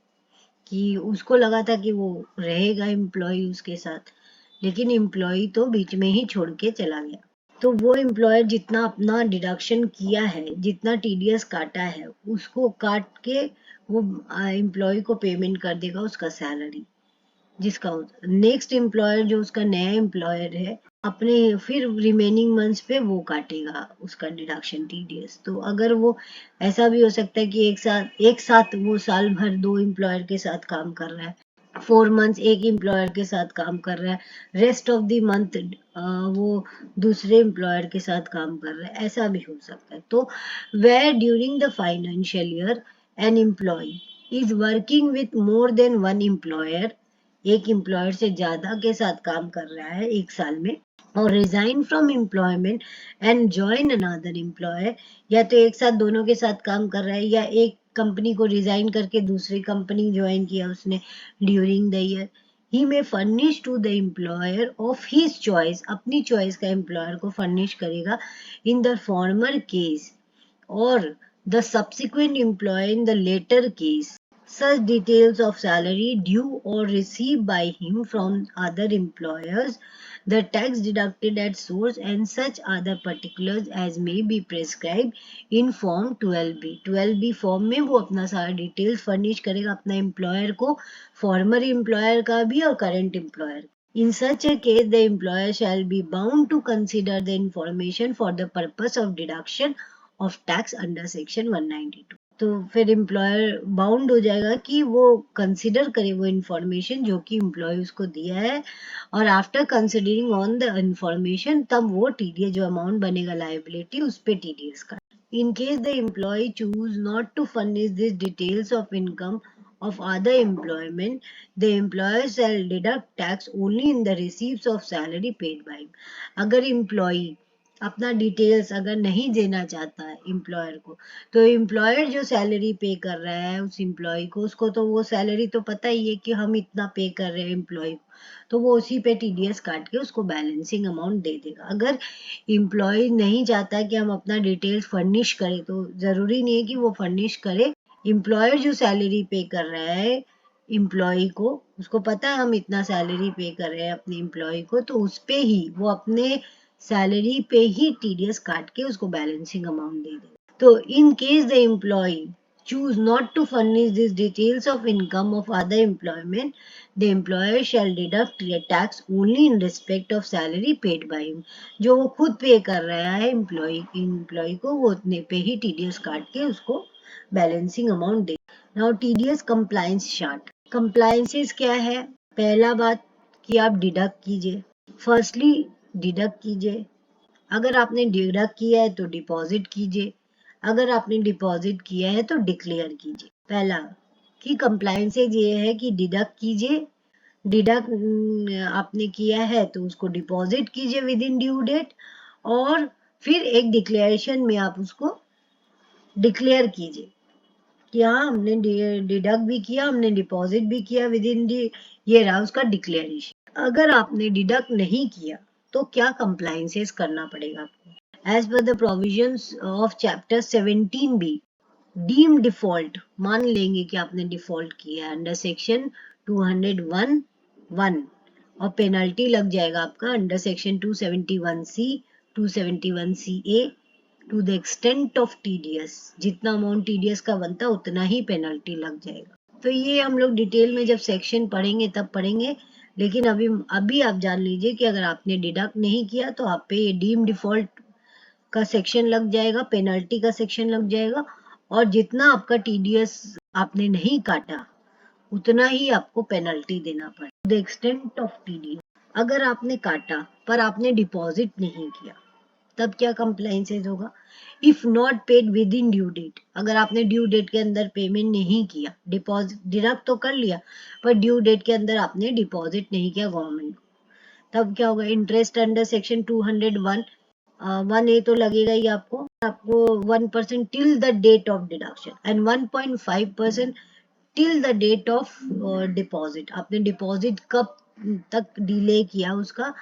कि उसको लगा था कि वो रहेगा एम्प्लॉय उसके साथ, लेकिन एम्प्लॉय तो बीच में ही छोड़ के चला गया। तो वो एम्प्लॉयर जितना अपना डिडक्शन किया है, जितना टीडीएस काटा है, उसको काट के वो एम्प्लॉय को पेमेंट कर देगा उसका सैलरी, जिसका नेक्स्ट एम्प्लॉयर जो उसका नया एम्प्लॉयर है अपने फिर रिमेनिंग मंथ्स पे वो काटेगा उसका डिडक्शन टीडीएस। तो अगर वो ऐसा भी हो सकता है कि एक साथ वो साल भर दो एम्प्लॉयर के साथ काम कर रहा है, 4 मंथ्स एक एम्प्लॉयर के साथ काम कर रहा है, रेस्ट ऑफ द मंथ वो दूसरे एम्प्लॉयर के साथ काम कर रहा है, ऐसा भी हो सकता है। तो where during the financial year an employee is working with more than one employer, एक एम्प्लॉयर से ज्यादा के साथ काम कर रहा है एक साल में, और resign from employment and join another employer, या तो एक साथ दोनों के साथ काम कर रहा है या एक कंपनी को रिजाइन करके दूसरी कंपनी ज्वाइन किया उसने ड्यूरिंग द ईयर, ही में furnish to the employer of his choice, अपनी चॉइस का एम्प्लॉयर को फर्निश करेगा इन द फॉर्मर केस और the subsequent employee in the latter case such details of salary due or received by him from other employers, the tax deducted at source, and such other particulars as may be prescribed in form 12B। 12B form में वो अपना सारा details furnish करेगा अपना employer को, farmer employer का भी और current employer. In such a case, the employer shall be bound to consider the information for the purpose of deduction of tax under section 192। तो फिर एम्प्लॉयर बाउंड हो जाएगा कि वो कंसिडर करे वो इंफॉर्मेशन जो कि एम्प्लॉय उसको दिया है, और after considering on the information तब वो टीडीएस जो अमाउंट बनेगा लायबिलिटी उस पे टीडीएस का। In case the employee choose not to furnish this details of income of other employment, the employer shall deduct tax only in the receipts of salary paid by him। अगर employee अपना details अगर नहीं देना चाहता है employer को, तो employer जो सैलरी पे कर रहा है उस एम्प्लॉय को, उसको तो वो सैलरी तो पता ही है कि हम इतना पे कर रहे हैं एम्प्लॉय को, तो वो उसी पे टीडीएस काट के उसको बैलेंसिंग अमाउंट दे देगा। अगर एम्प्लॉय नहीं चाहता कि हम अपना डिटेल्स फर्निश करें, तो जरूरी नहीं है कि वो फर्निश करे। एम्प्लॉयर जो सैलरी पे कर रहा है एम्प्लॉय को, उसको पता है हम इतना सैलरी पे कर रहे हैं अपने एम्प्लॉय को, तो उस पे ही वो अपने सैलरी पे ही टीडीएस काट के उसको बैलेंसिंग अमाउंट दे देगा। तो in case the employee choose not to furnish these details of income of other employment, the employer shall deduct tax only in respect of salary paid by him। जो वो खुद पे कर रहा है एम्प्लॉय को, वो उतने पे ही टीडीएस काट के उसको बैलेंसिंग अमाउंट दे। Now TDS compliance chart. Compliances क्या है? पहला बात कि आप डिडक्ट कीजिए, फर्स्टली डिडक्ट कीजिए। अगर आपने डिडक्ट किया है तो डिपॉजिट कीजिए, अगर आपने डिपॉजिट किया है तो डिक्लेयर कीजिए। पहला कि कंप्लायंसेज ये है कि डिडक्ट कीजिए, डिडक्ट आपने किया है तो उसको डिपॉजिट कीजिए विद इन ड्यू डेट, और फिर एक डिक्लेरेशन में आप उसको डिक्लेयर कीजिए कि हाँ हमने डिडक्ट भी किया, हमने डिपॉजिट भी किया विद इन ये रहा उसका डिक्लेरेशन। अगर आपने डिडक्ट नहीं किया तो क्या कंप्लायंसेस करना पड़ेगा आपको? As per the provisions of chapter 17B, deem default, मान लेंगे कि आपने डिफॉल्ट किया है अंडर सेक्शन 201(1) और पेनल्टी लग जाएगा आपका under section 271C 271CA to the extent of TDS, जितना अमाउंट टीडीएस का बनता है उतना ही पेनल्टी लग जाएगा। तो ये हम लोग डिटेल में जब सेक्शन पढ़ेंगे तब पढ़ेंगे, लेकिन अभी आप जान लीजिए कि अगर आपने डिडक्ट नहीं किया तो आप पे ये डीम डिफॉल्ट का सेक्शन लग जाएगा, पेनल्टी का सेक्शन लग जाएगा, और जितना आपका टीडीएस आपने नहीं काटा उतना ही आपको पेनल्टी देना पड़ेगा। द एक्सटेंट ऑफ टीडीएस, अगर आपने काटा पर आपने डिपॉजिट नहीं किया तब क्या कंप्लायंसेस होगा? If not paid within due date, अगर आपने ड्यू डेट के अंदर पेमेंट नहीं किया, डिपॉजिट डिडक्ट तो कर लिया पर ड्यू डेट के अंदर आपने डिपॉजिट नहीं किया गवर्नमेंट को, तब क्या होगा? इंटरेस्ट अंडर सेक्शन 201 1A तो लगेगा ही आपको 1% till the date of deduction and 1.5% till the date of deposit. आपने डिपॉजिट कब तक डिले किया उसका,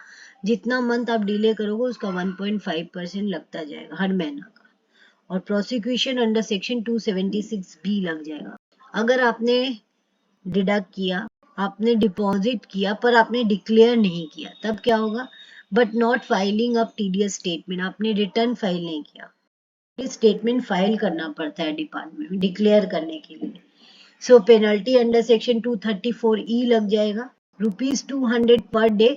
जितना मंथ आप डिले करोगे उसका 1.5% लगता जाएगा हर महीना का। और प्रोसिक्यूशन अंडर सेक्शन 276B लग जाएगा। अगर आपने डिडक्ट किया, आपने डिपॉजिट किया पर आपने डिक्लेयर नहीं किया, तब क्या होगा? But not filing up TDS statement, आपने रिटर्न फाइल नहीं किया, स्टेटमेंट फाइल करना पड़ता है डिपार्टमेंट में डिक्लेयर करने के लिए। सो पेनल्टी अंडर सेक्शन 234E लग जाएगा, ₹200 per day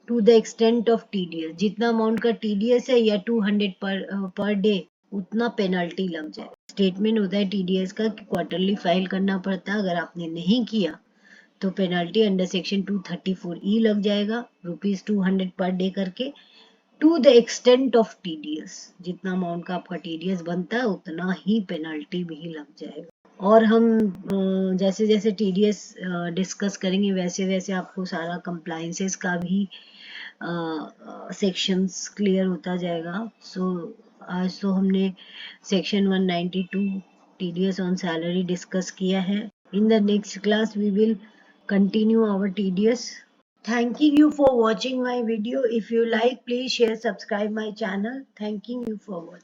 to the extent of TDS. जितना अमाउंट का टीडीएस है या 200 पर डे, उतना पेनल्टी लग जाए। स्टेटमेंट होता है टीडीएस का कि क्वार्टरली फाइल करना पड़ता है, अगर आपने नहीं किया तो पेनल्टी अंडर सेक्शन 234E लग जाएगा, ₹200 पर डे करके, to the extent of TDS. जितना अमाउंट का आपका टीडीएस बनता है उतना ही पेनल्टी भी लग जाएगा। और हम जैसे जैसे टीडीएस डिस्कस करेंगे वैसे वैसे आपको सारा कंप्लायंसेस का भी सेक्शंस क्लियर होता जाएगा। सो आज तो हमने section 192 TDS on salary discuss किया है। In the next class we will continue our TDS. Thanking you for watching my video. If you like, please share, subscribe my channel. Thanking you for watching.